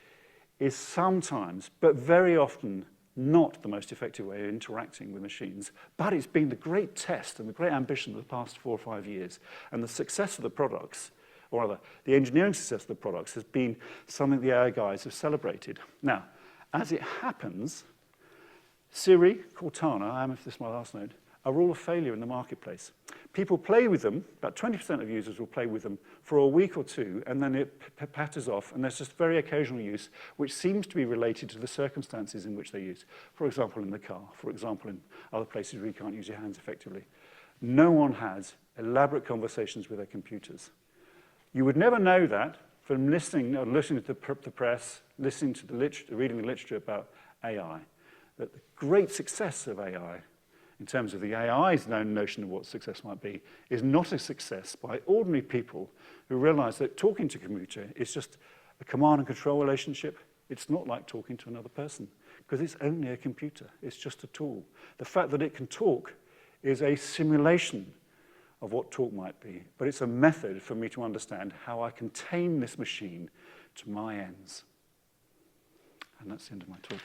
is sometimes, but very often, not the most effective way of interacting with machines, but it's been the great test and the great ambition of the past 4 or 5 years. And the success of the products, or rather, the engineering success of the products has been something the AI guys have celebrated. Now, as it happens, Siri, Cortana, if this is my last note, are all a failure in the marketplace. People play with them, about 20% of users will play with them for a week or two, and then it patters off, and there's just very occasional use, which seems to be related to the circumstances in which they use. For example, in the car, for example, in other places where you can't use your hands effectively. No one has elaborate conversations with their computers. You would never know that from listening to the press, listening to reading the literature about AI, that the great success of AI in terms of the AI's known notion of what success might be, is not a success by ordinary people who realize that talking to a computer is just a command and control relationship. It's not like talking to another person, because it's only a computer. It's just a tool. The fact that it can talk is a simulation of what talk might be, but it's a method for me to understand how I can tame this machine to my ends. And that's the end of my talk.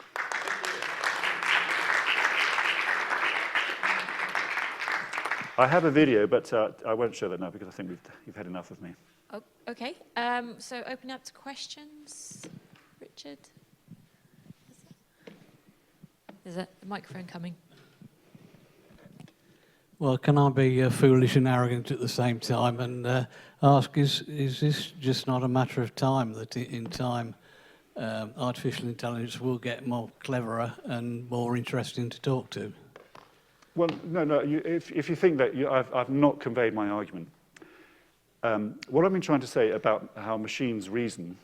I have a video, but I won't show that now because I think you've had enough of me. Oh, okay. So open up to questions. Richard? Is the microphone coming? Well, can I be foolish and arrogant at the same time and ask, is this just not a matter of time, that in time artificial intelligence will get more cleverer and more interesting to talk to. Well, no. If you think that, I've not conveyed my argument. What I've been trying to say about how machines reason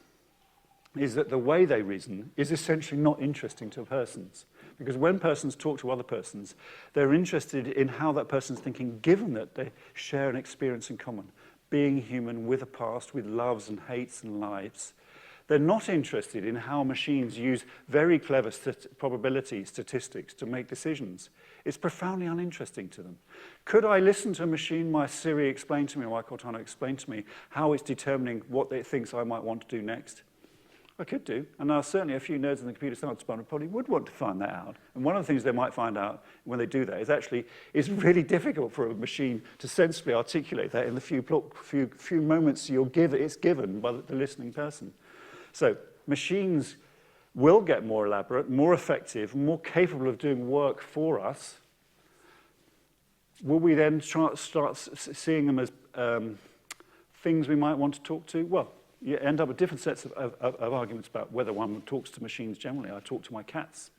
is that the way they reason is essentially not interesting to persons. Because when persons talk to other persons, they're interested in how that person's thinking, given that they share an experience in common, being human with a past, with loves and hates and lives. They're not interested in how machines use very clever probability statistics to make decisions. It's profoundly uninteresting to them. Could I listen to a machine, my Siri explain to me, or my Cortana explain to me how it's determining what it thinks I might want to do next? I could do, and now certainly a few nerds in the computer science department probably would want to find that out. And one of the things they might find out when they do that is actually it's really difficult for a machine to sensibly articulate that in the few moments it's given by the listening person. So machines will get more elaborate, more effective, more capable of doing work for us. Will we then start seeing them as things we might want to talk to? Well, you end up with different sets of arguments about whether one talks to machines generally. I talk to my cats.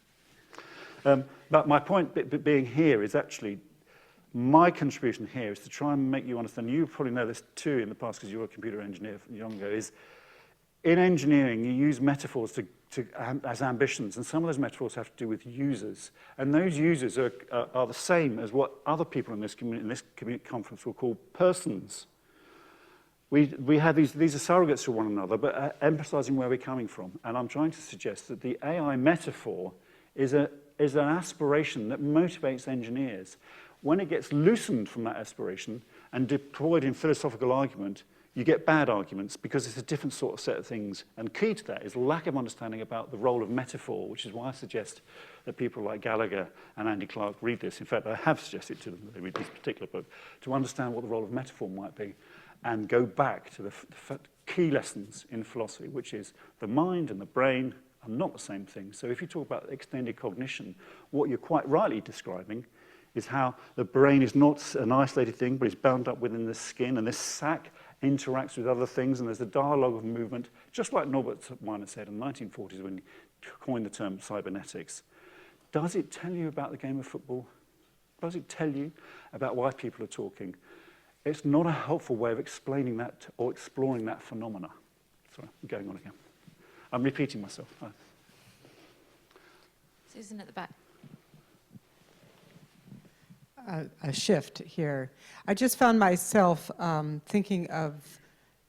But my point being here is actually, my contribution here is to try and make you understand, you probably know this too in the past because you were a computer engineer young ago, is in engineering you use metaphors as ambitions, and some of those metaphors have to do with users. And those users are the same as what other people in this community conference will call persons. We have these are surrogates for one another, but emphasizing where we're coming from. And I'm trying to suggest that the AI metaphor is an aspiration that motivates engineers. When it gets loosened from that aspiration and deployed in philosophical argument, you get bad arguments because it's a different sort of set of things. And key to that is lack of understanding about the role of metaphor, which is why I suggest that people like Gallagher and Andy Clark read this. In fact, I have suggested to them that they read this particular book to understand what the role of metaphor might be, and go back to the key lessons in philosophy, which is the mind and the brain are not the same thing. So if you talk about extended cognition, what you're quite rightly describing is how the brain is not an isolated thing, but is bound up within the skin, and this sac interacts with other things, and there's a dialogue of movement, just like Norbert Wiener said in the 1940s when he coined the term cybernetics. Does it tell you about the game of football? Does it tell you about why people are talking? It's not a helpful way of explaining that or exploring that phenomena. Sorry, I'm going on again. I'm repeating myself. Susan at the back. A shift here. I just found myself thinking of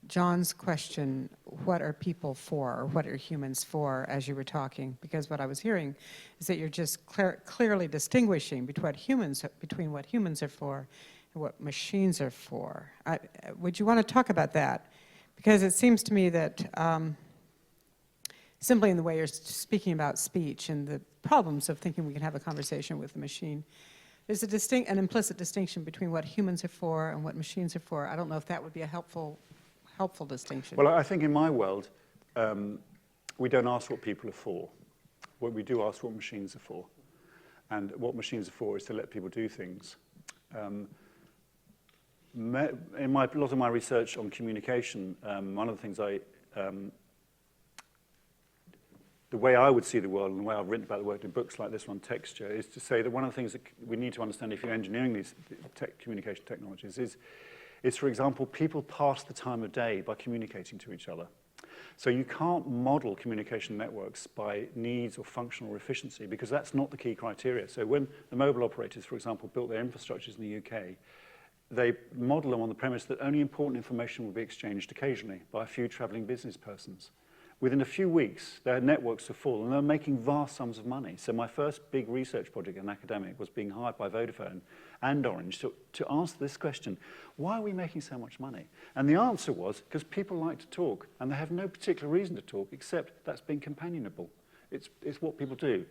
John's question, what are people for, or what are humans for, as you were talking? Because what I was hearing is that you're just clearly distinguishing between what humans are for and what machines are for. Would you want to talk about that? Because it seems to me that simply in the way you're speaking about speech and the problems of thinking we can have a conversation with a machine, there's an implicit distinction between what humans are for and what machines are for. I don't know if that would be a helpful distinction. Well, I think in my world, we don't ask what people are for. What we do ask what machines are for. And what machines are for is to let people do things. In a lot of my research on communication, one of the things the way I would see the world and the way I've written about the work in books like this one, Texture, is to say that one of the things that we need to understand if you're engineering these communication technologies is, for example, people pass the time of day by communicating to each other. So you can't model communication networks by needs or functional efficiency because that's not the key criteria. So when the mobile operators, for example, built their infrastructures in the UK, they model them on the premise that only important information will be exchanged occasionally by a few traveling business persons. Within a few weeks, their networks are full, and they're making vast sums of money. So my first big research project as an academic was being hired by Vodafone and Orange to answer this question: why are we making so much money? And the answer was, because people like to talk, and they have no particular reason to talk, except that's being companionable. It's what people do.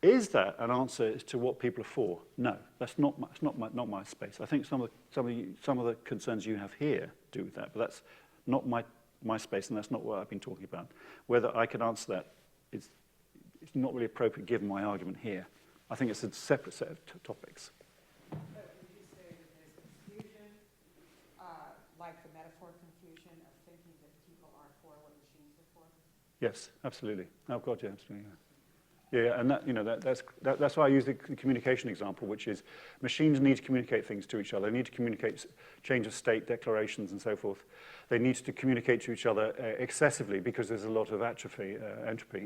Is that an answer to what people are for? No, that's not my space. I think some of the concerns you have here do with that, but that's not my space, and that's not what I've been talking about. Whether I can answer that, it's not really appropriate given my argument here. I think it's a separate set of topics. But would you say that there's confusion, like the metaphor confusion of thinking that people are for what machines are for? Yes, absolutely. Oh, God, yeah, absolutely. Yeah, and that's why I use the communication example, which is machines need to communicate things to each other. They need to communicate change of state declarations and so forth. They need to communicate to each other excessively because there's a lot of entropy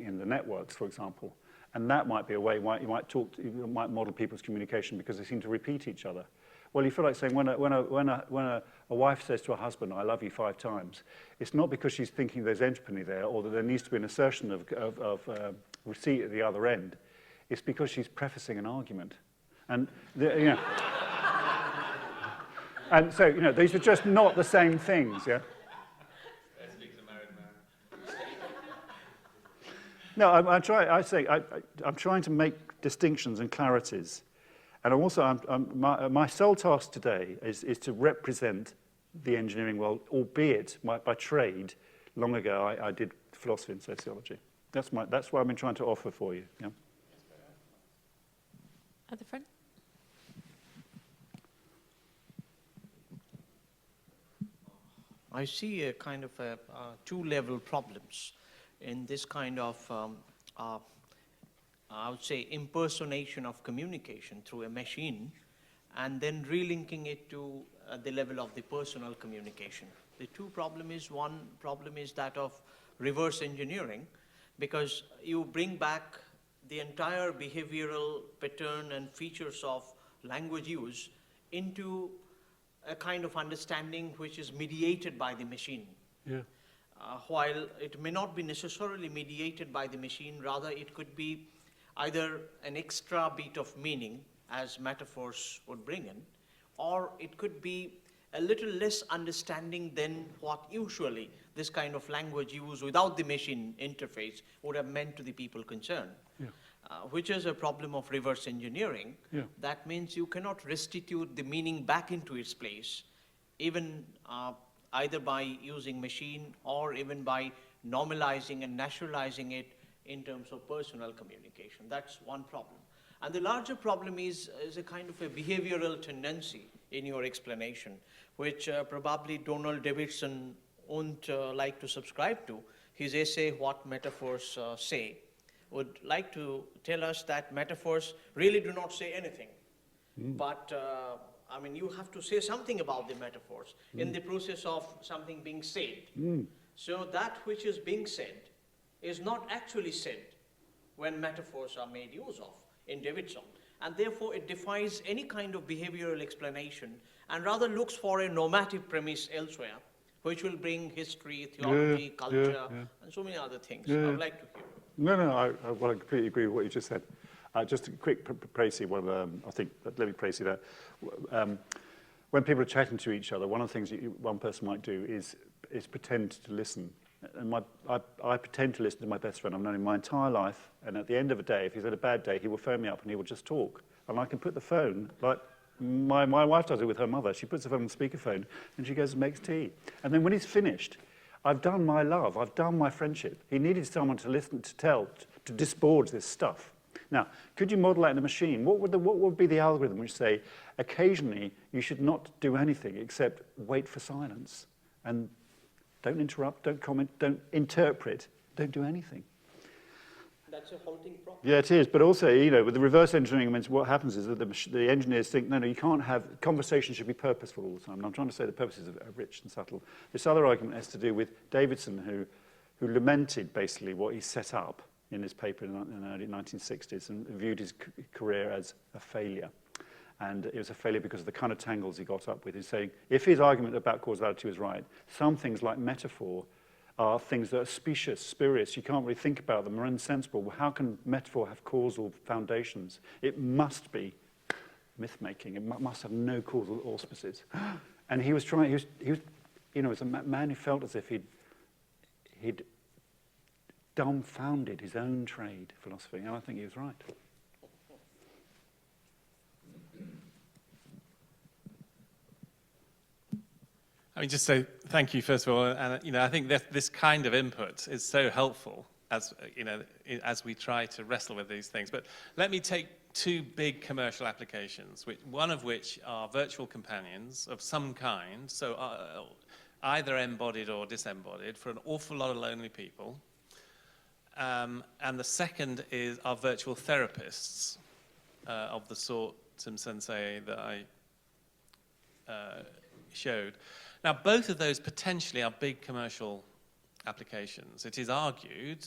in the networks, for example. And that might be a way you might model people's communication because they seem to repeat each other. Well, you feel like saying when a wife says to her husband, "I love you" 5 times, it's not because she's thinking there's entropy there or that there needs to be an assertion of receipt at the other end. It's because she's prefacing an argument. And, and so, these are just not the same things, yeah? No, I'm trying to make distinctions and clarities. And also, my sole task today is to represent the engineering world, albeit by trade. Long ago, I did philosophy and sociology. That's what I've been trying to offer for you. Yeah. At the front. I see a kind of two-level problems in this kind of, I would say, impersonation of communication through a machine, and then relinking it to the level of the personal communication. The two problem is, one problem is that of reverse engineering, because you bring back the entire behavioral pattern and features of language use into a kind of understanding which is mediated by the machine. Yeah. While it may not be necessarily mediated by the machine, rather it could be either an extra bit of meaning, as metaphors would bring in, or it could be a little less understanding than what usually this kind of language use without the machine interface would have meant to the people concerned. Yeah. Which is a problem of reverse engineering. Yeah. That means you cannot restitute the meaning back into its place, even either by using machine or even by normalizing and naturalizing it in terms of personal communication. That's one problem. And the larger problem is a kind of a behavioral tendency in your explanation, which probably Donald Davidson won't like to subscribe to. His essay, What Metaphors Say, would like to tell us that metaphors really do not say anything. But, I mean, you have to say something about the metaphors in the process of something being said. So that which is being said is not actually said when metaphors are made use of in Davidson. And therefore, it defies any kind of behavioral explanation and rather looks for a normative premise elsewhere, which will bring history, theology, culture, and so many other things. I would like to hear. No, I completely agree with what you just said. Just a quick précis, let me précis that. When people are chatting to each other, one of the things one person might do is pretend to listen. And I pretend to listen to my best friend. I've known him my entire life, and at the end of the day, if he's had a bad day, he will phone me up and he will just talk. And I can put the phone, like my wife does it with her mother. She puts the phone on speakerphone, and she goes and makes tea. And then when he's finished, I've done my love, I've done my friendship. He needed someone to listen, to tell, to disgorge this stuff. Now, could you model that in a machine? What would be the algorithm which say, occasionally you should not do anything except wait for silence, and don't interrupt, don't comment, don't interpret, don't do anything? That's a halting problem. Yeah, it is. But also, with the reverse engineering, means what happens is that the engineers think, no, you can't have, conversation should be purposeful all the time. And I'm trying to say the purposes are rich and subtle. This other argument has to do with Davidson, who lamented basically what he set up in his paper in the early 1960s and viewed his career as a failure. And it was a failure because of the kind of tangles he got up with. He's saying, if his argument about causality was right, some things like metaphor are things that are specious, spurious. You can't really think about them. They're insensible. How can metaphor have causal foundations? It must be myth-making. It must have no causal auspices. And he was trying, he was as a man who felt as if he'd dumbfounded his own trade, philosophy, and I think he was right. I mean, just say thank you, first of all, and I think that this kind of input is so helpful as we try to wrestle with these things. But let me take two big commercial applications, one of which are virtual companions of some kind, so either embodied or disembodied, for an awful lot of lonely people. And the second are virtual therapists of the sort, Sim Sensei, that I showed. Now, both of those potentially are big commercial applications. It is argued,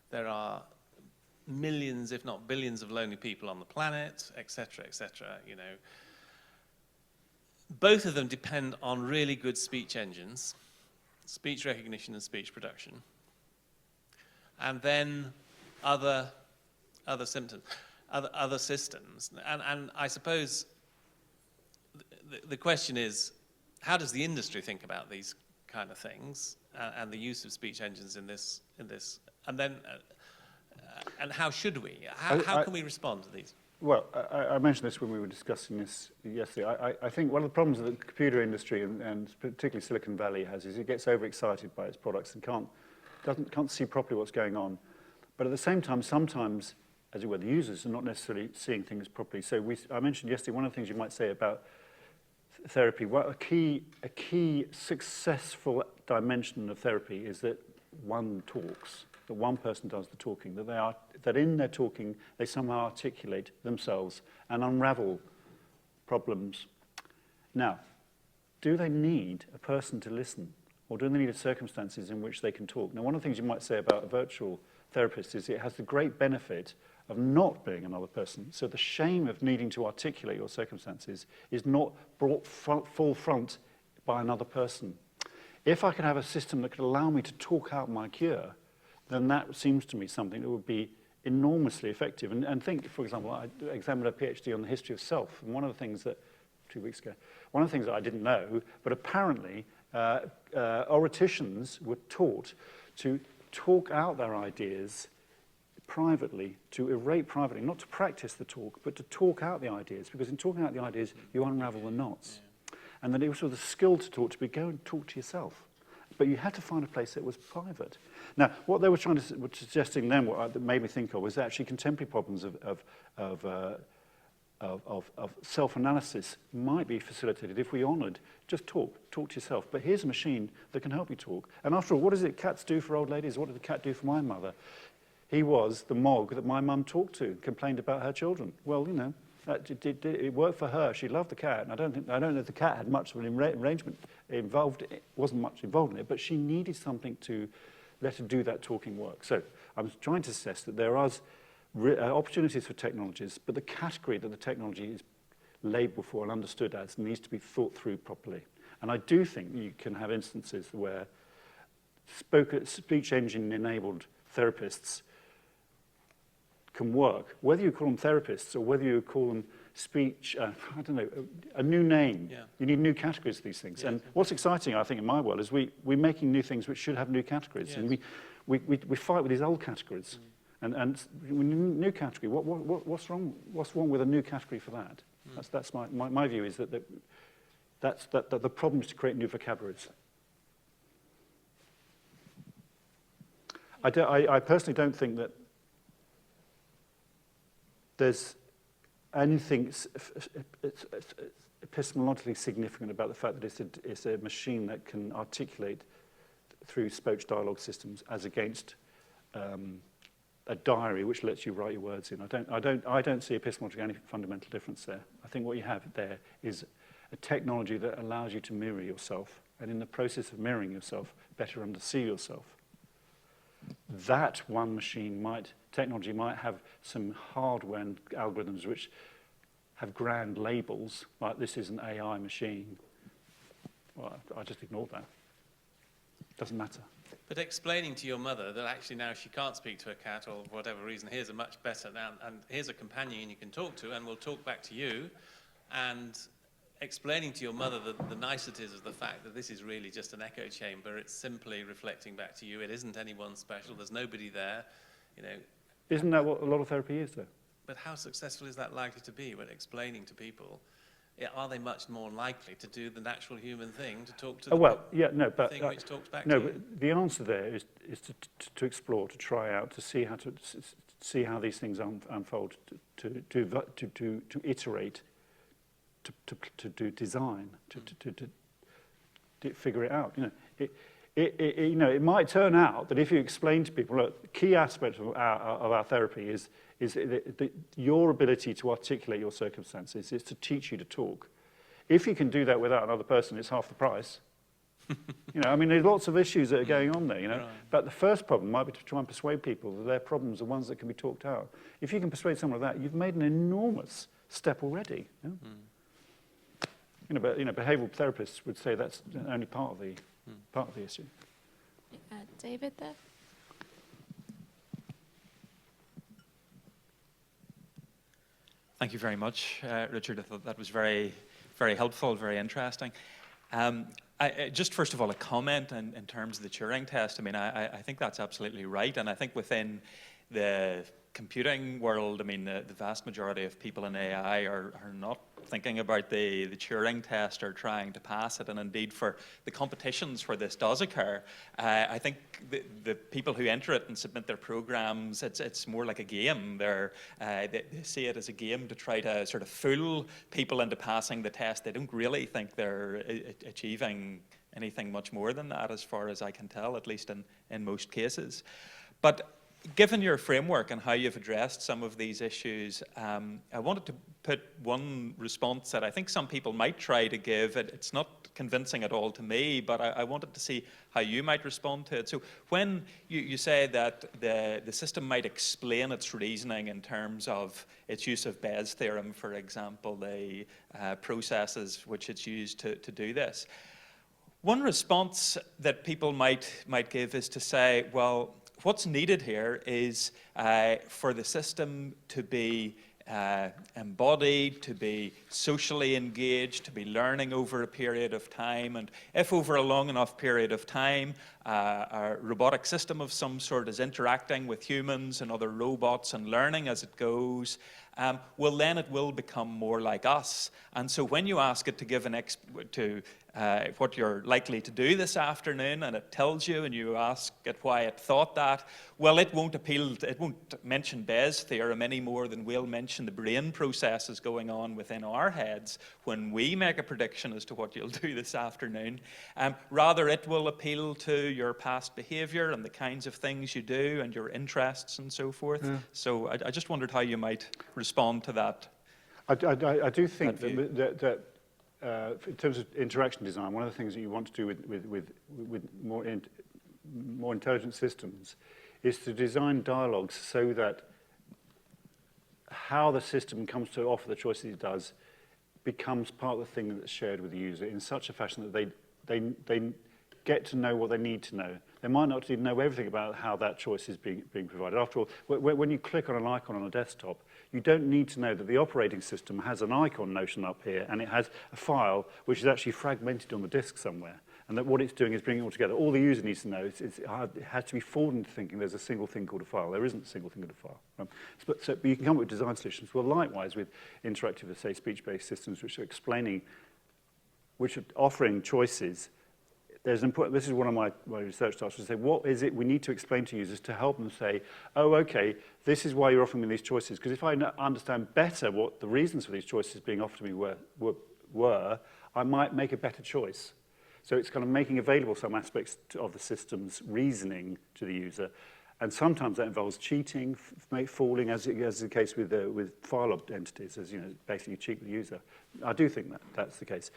there are millions, if not billions, of lonely people on the planet, etc., etc., Both of them depend on really good speech engines, speech recognition and speech production, and then other symptoms, other systems. And I suppose the question is, how does the industry think about these kind of things and the use of speech engines in this, and then and how should we? How can we respond to these? Well, I mentioned this when we were discussing this yesterday. I think one of the problems that the computer industry and particularly Silicon Valley has is it gets overexcited by its products and can't see properly what's going on. But at the same time, sometimes, as it were, the users are not necessarily seeing things properly. So I mentioned yesterday, one of the things you might say about therapy, a key successful dimension of therapy is that one talks, that one person does the talking, that in their talking they somehow articulate themselves and unravel problems. Now, do they need a person to listen, or do they need circumstances in which they can talk? Now, one of the things you might say about a virtual therapist is it has the great benefit of not being another person. So the shame of needing to articulate your circumstances is not brought full front by another person. If I could have a system that could allow me to talk out my cure, then that seems to me something that would be enormously effective. And think, for example, I examined a PhD on the history of self, and one of the things that, 2 weeks ago, one of the things that I didn't know, but apparently oraticians were taught to talk out their ideas privately, to orate privately, not to practice the talk, but to talk out the ideas, because in talking out the ideas, you unravel the knots. Yeah. And then it was sort of the skill to talk, to be go and talk to yourself. But you had to find a place that was private. Now, what they were suggesting then, that made me think of, was actually contemporary problems of self-analysis might be facilitated if we honoured just talk to yourself. But here's a machine that can help you talk. And after all, what does it cats do for old ladies? What did the cat do for my mother? He was the mog that my mum talked to, complained about her children. Well, it worked for her. She loved the cat, and I don't know if the cat had much of an arrangement involved. It wasn't much involved in it, but she needed something to let her do that talking work. So I was trying to assess that there are opportunities for technologies, but the category that the technology is labelled for and understood as needs to be thought through properly. And I do think you can have instances where speech engine-enabled therapists can work, whether you call them therapists or whether you call them speech, I don't know, a new name. Yeah. You need new categories for these things. Yeah, and what's exciting, I think, in my world is we're making new things which should have new categories. Yes. And we fight with these old categories. Mm. And we need a new category. What's wrong with a new category for that? Mm. That's my view is that the problem is to create new vocabularies. I personally don't think that there's anything epistemologically significant about the fact that it's a machine that can articulate through speech dialogue systems as against a diary which lets you write your words in. I don't see epistemologically any fundamental difference there. I think what you have there is a technology that allows you to mirror yourself, and in the process of mirroring yourself, better understand yourself. That one technology might have some hardware and algorithms which have grand labels, like this is an AI machine. Well, I just ignore that. Doesn't matter. But explaining to your mother that actually now she can't speak to a cat or for whatever reason, here's a much better now, and here's a companion you can talk to, and we'll talk back to you, and explaining to your mother the niceties of the fact that this is really just an echo chamber, it's simply reflecting back to you, it isn't anyone special, there's nobody there, Isn't that what a lot of therapy is, though? But how successful is that likely to be when explaining to people? Are they much more likely to do the natural human thing, to talk to the thing which talks back to you? But the answer there is to explore, to try out, to see how these things unfold, to iterate, to do design, to figure it out. it might turn out that if you explain to people, look, the key aspect of our therapy is your ability to articulate your circumstances is to teach you to talk. If you can do that without another person, it's half the price. I mean, there's lots of issues that are going on there, Right. But the first problem might be to try and persuade people that their problems are ones that can be talked out. If you can persuade someone of that, you've made an enormous step already. But behavioural therapists would say that's only part of the issue. David there. Thank you very much, Richard. I thought that was very, very helpful, very interesting. Just first of all, a comment in terms of the Turing test. I mean, I think that's absolutely right, and I think within the computing world, I mean, the vast majority of people in AI are not thinking about the Turing test or trying to pass it, and indeed for the competitions where this does occur, I think the people who enter it and submit their programs, it's more like a game. They see it as a game to try to sort of fool people into passing the test. They don't really think they're achieving anything much more than that, as far as I can tell, at least in most cases. But given your framework and how you've addressed some of these issues, I wanted to put one response that I think some people might try to give. It's not convincing at all to me, but I wanted to see how you might respond to it. So when you say that the system might explain its reasoning in terms of its use of Bayes' theorem, for example, the processes which it's used to do this, one response that people might give is to say, well, what's needed here is for the system to be embodied, to be socially engaged, to be learning over a period of time. And if over a long enough period of time, a robotic system of some sort is interacting with humans and other robots and learning as it goes, well, then it will become more like us. And so when you ask it to give what you're likely to do this afternoon, and it tells you, and you ask it why it thought that, well, it won't mention Bayes' theorem any more than we'll mention the brain processes going on within our heads when we make a prediction as to what you'll do this afternoon. Rather, it will appeal to your past behavior and the kinds of things you do and your interests and so forth. Yeah. So I just wondered how you might respond to that. I do think that in terms of interaction design, one of the things that you want to do with more intelligent systems is to design dialogues so that how the system comes to offer the choices it does becomes part of the thing that's shared with the user in such a fashion that they get to know what they need to know. They might not even know everything about how that choice is being provided. After all, when you click on an icon on a desktop, you don't need to know that the operating system has an icon notion up here and it has a file which is actually fragmented on the disk somewhere, and that what it's doing is bringing it all together. All the user needs to know is it has to be fooled into thinking there's a single thing called a file. There isn't a single thing called a file. But you can come up with design solutions. Well, likewise with interactive, say, speech-based systems which are offering choices. This is one of my research tasks, to say, what is it we need to explain to users to help them say, oh, okay, this is why you're offering me these choices. Because if I understand better what the reasons for these choices being offered to me were, I might make a better choice. So it's kind of making available some aspects of the system's reasoning to the user. And sometimes that involves cheating, fooling, as is the case with file entities, as basically cheat the user. I do think that's the case.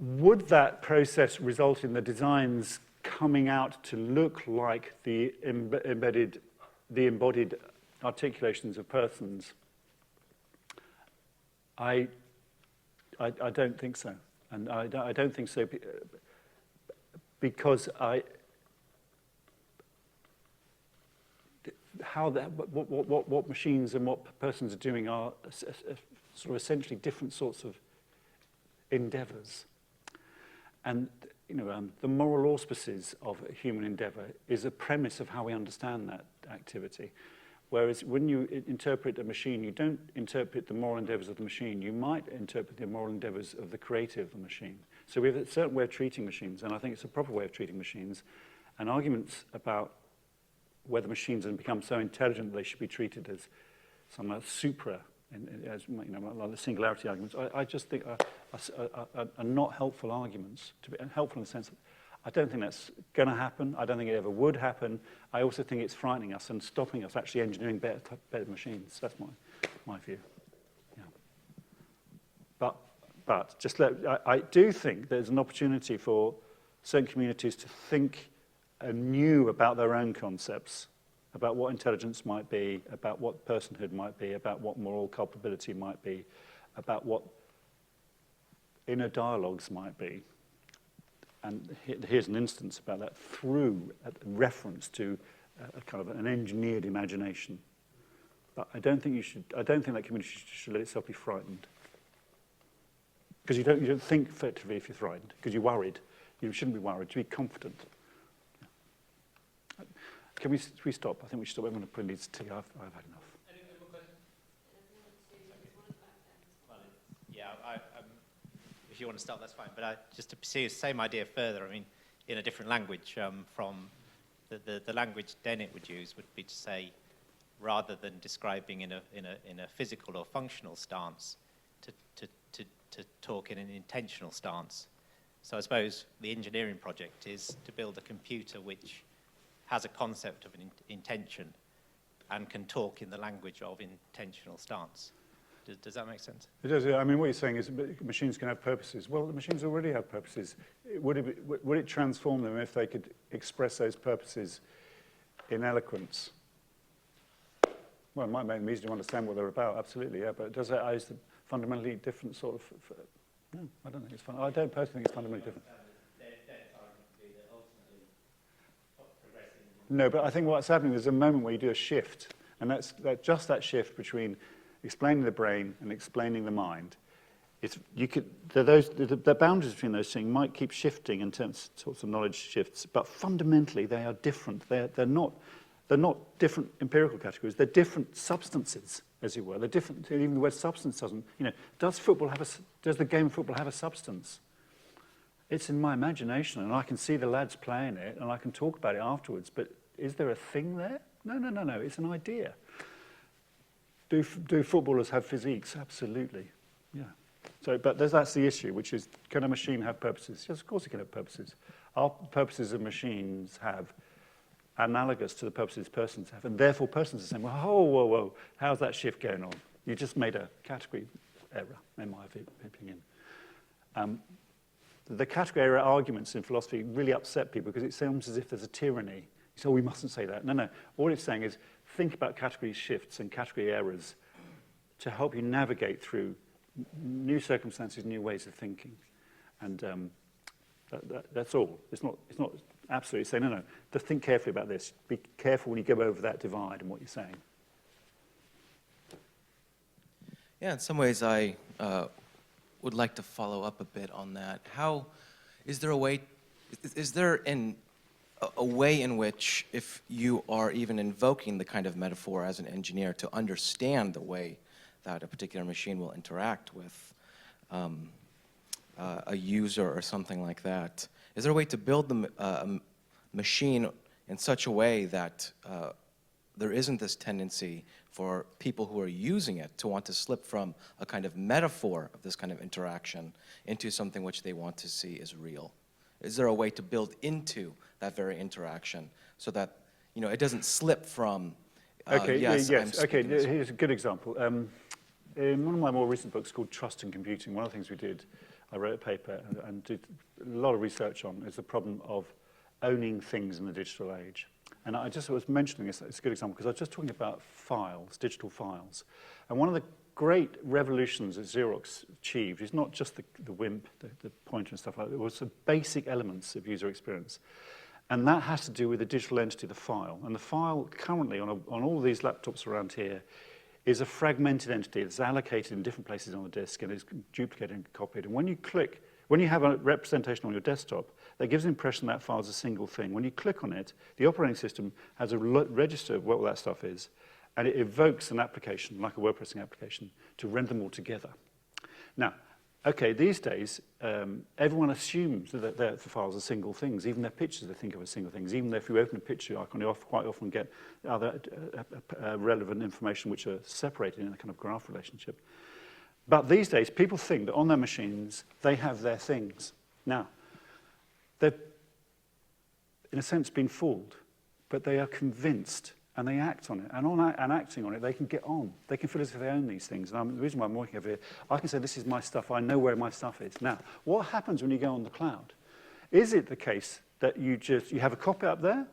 Would that process result in the designs coming out to look like the embodied articulations of persons? I don't think so, and I don't think so because what machines and what persons are doing are sort of essentially different sorts of endeavours. And the moral auspices of human endeavour is a premise of how we understand that activity. Whereas when you interpret a machine, you don't interpret the moral endeavours of the machine. You might interpret the moral endeavours of the creator of the machine. So we have a certain way of treating machines, and I think it's a proper way of treating machines. And arguments about whether machines have become so intelligent that they should be treated as some supra, as like the singularity arguments, I just think are not helpful arguments. To be helpful in the sense that I don't think that's going to happen. I don't think it ever would happen. I also think it's frightening us and stopping us actually engineering better machines. That's my view. Yeah. But just I do think there's an opportunity for certain communities to think anew about their own concepts, about what intelligence might be, about what personhood might be, about what moral culpability might be, about what inner dialogues might be. And here's an instance about that through a reference to a kind of an engineered imagination. But I don't think that community should let itself be frightened. Because you don't think effectively if you're frightened, because you're worried. You shouldn't be worried, you should be confident. Can we stop? I think we should stop. Everyone put needs tea. I've had enough. Yeah, if you want to start, that's fine. But just to see the same idea further, I mean, in a different language, from the language Dennett would use would be to say, rather than describing in a physical or functional stance, to talk in an intentional stance. So I suppose the engineering project is to build a computer which has a concept of an intention and can talk in the language of intentional stance. Does that make sense? It does. I mean, what you're saying is machines can have purposes. Well, the machines already have purposes. Would it transform them if they could express those purposes in eloquence? Well, it might make them easier to understand what they're about, absolutely, yeah. But does that is the fundamentally different sort of... No, I don't think it's fun. I don't personally think it's fundamentally different. No, but I think what's happening, there's a moment where you do a shift, and that's just that shift between explaining the brain and explaining the mind. The boundaries between those things might keep shifting in terms of sorts of knowledge shifts, but fundamentally they are different. They're not different empirical categories. They're different substances, as it were. They're different. Even the word substance doesn't. Does the game of football have a substance? It's in my imagination, and I can see the lads playing it, and I can talk about it afterwards. But is there a thing there? No. It's an idea. Do footballers have physiques? Absolutely. Yeah. So, but that's the issue, which is, can a machine have purposes? Yes, of course it can have purposes. Our purposes of machines have analogous to the purposes persons have, and therefore persons are saying, well, whoa, how's that shift going on? You just made a category error, in my opinion. The category error arguments in philosophy really upset people because it sounds as if there's a tyranny. You say, we mustn't say that. No. All it's saying is think about category shifts and category errors to help you navigate through new circumstances, new ways of thinking. And that's all. It's not absolutely saying, no. To think carefully about this. Be careful when you go over that divide and what you're saying. Yeah, in some ways I would like to follow up a bit on that. Is there a way in which, if you are even invoking the kind of metaphor as an engineer to understand the way that a particular machine will interact with a user or something like that, is there a way to build the machine in such a way that there isn't this tendency for people who are using it to want to slip from a kind of metaphor of this kind of interaction into something which they want to see as real? Is there a way to build into that very interaction so that it doesn't slip from, yes. Okay, here's a good example. In one of my more recent books called Trust in Computing, one of the things we did, I wrote a paper and did a lot of research on, is the problem of owning things in the digital age. And I just was mentioning this, it's a good example, because I was just talking about files, digital files. And one of the great revolutions that Xerox achieved is not just the WIMP, the pointer and stuff like that, it was the basic elements of user experience. And that has to do with the digital entity, the file. And the file currently on all these laptops around here is a fragmented entity. It's allocated in different places on the disk and is duplicated and copied. And when you have a representation on your desktop, that gives the impression that file is a single thing. When you click on it, the operating system has a register of what that stuff is, and it evokes an application, like a word processing application, to render them all together. Now, okay, these days, everyone assumes that the files are single things. Even their pictures, they think of as single things. Even though if you open a picture icon, you quite often get other relevant information which are separated in a kind of graph relationship. But these days, people think that on their machines, they have their things. Now, in a sense, been fooled, but they are convinced and they act on it. And acting on it, they can get on. They can feel as if they own these things. And the reason why I'm working over here, I can say, this is my stuff. I know where my stuff is. Now, what happens when you go on the cloud? Is it the case that you have a copy up there?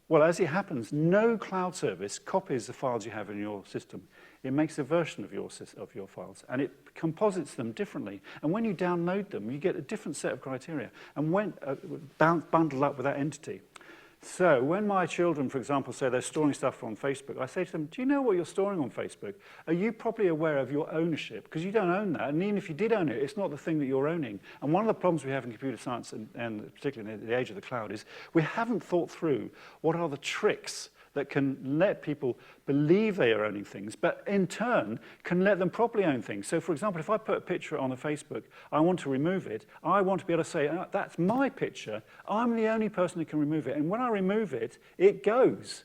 Well, as it happens, no cloud service copies the files you have in your system. It makes a version of your files, and it composites them differently. And when you download them, you get a different set of criteria, and when bundled up with that entity. So when my children, for example, say they're storing stuff on Facebook, I say to them, do you know what you're storing on Facebook? Are you properly aware of your ownership? Because you don't own that, and even if you did own it, it's not the thing that you're owning. And one of the problems we have in computer science, and particularly in the age of the cloud, is we haven't thought through what are the tricks that can let people believe they are owning things, but in turn can let them properly own things. So for example, if I put a picture on a Facebook, I want to remove it, I want to be able to say, oh, that's my picture, I'm the only person who can remove it, and when I remove it, it goes.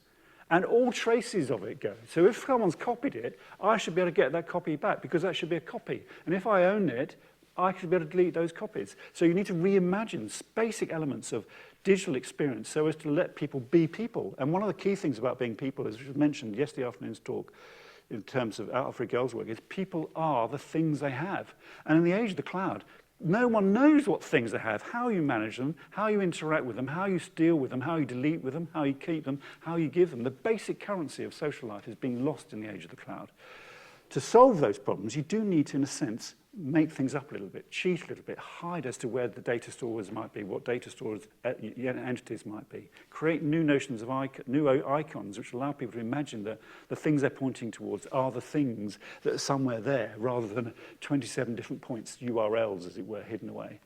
And all traces of it go. So if someone's copied it, I should be able to get that copy back because that should be a copy. And if I own it, I should be able to delete those copies. So you need to reimagine basic elements of digital experience so as to let people be people. And one of the key things about being people, as was mentioned yesterday afternoon's talk, in terms of Alfred Gell's work, is people are the things they have. And in the age of the cloud, no one knows what things they have, how you manage them, how you interact with them, how you deal with them, how you delete with them, how you keep them, how you give them. The basic currency of social life is being lost in the age of the cloud. To solve those problems, you do need to, in a sense, make things up a little bit, cheat a little bit, hide as to where the data stores might be, what data stores entities might be, create new notions of new icons which allow people to imagine that the things they're pointing towards are the things that are somewhere there rather than 27 different points, URLs as it were, hidden away.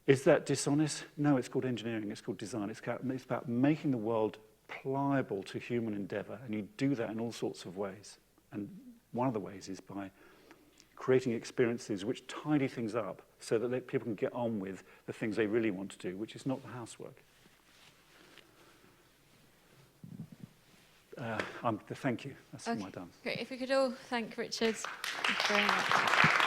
Is that dishonest? No, it's called engineering, it's called design. It's about making the world pliable to human endeavor, and you do that in all sorts of ways. And one of the ways is by creating experiences which tidy things up so that people can get on with the things they really want to do, which is not the housework. Thank you. That's my done. Great. If we could all thank Richard. Thank you very much.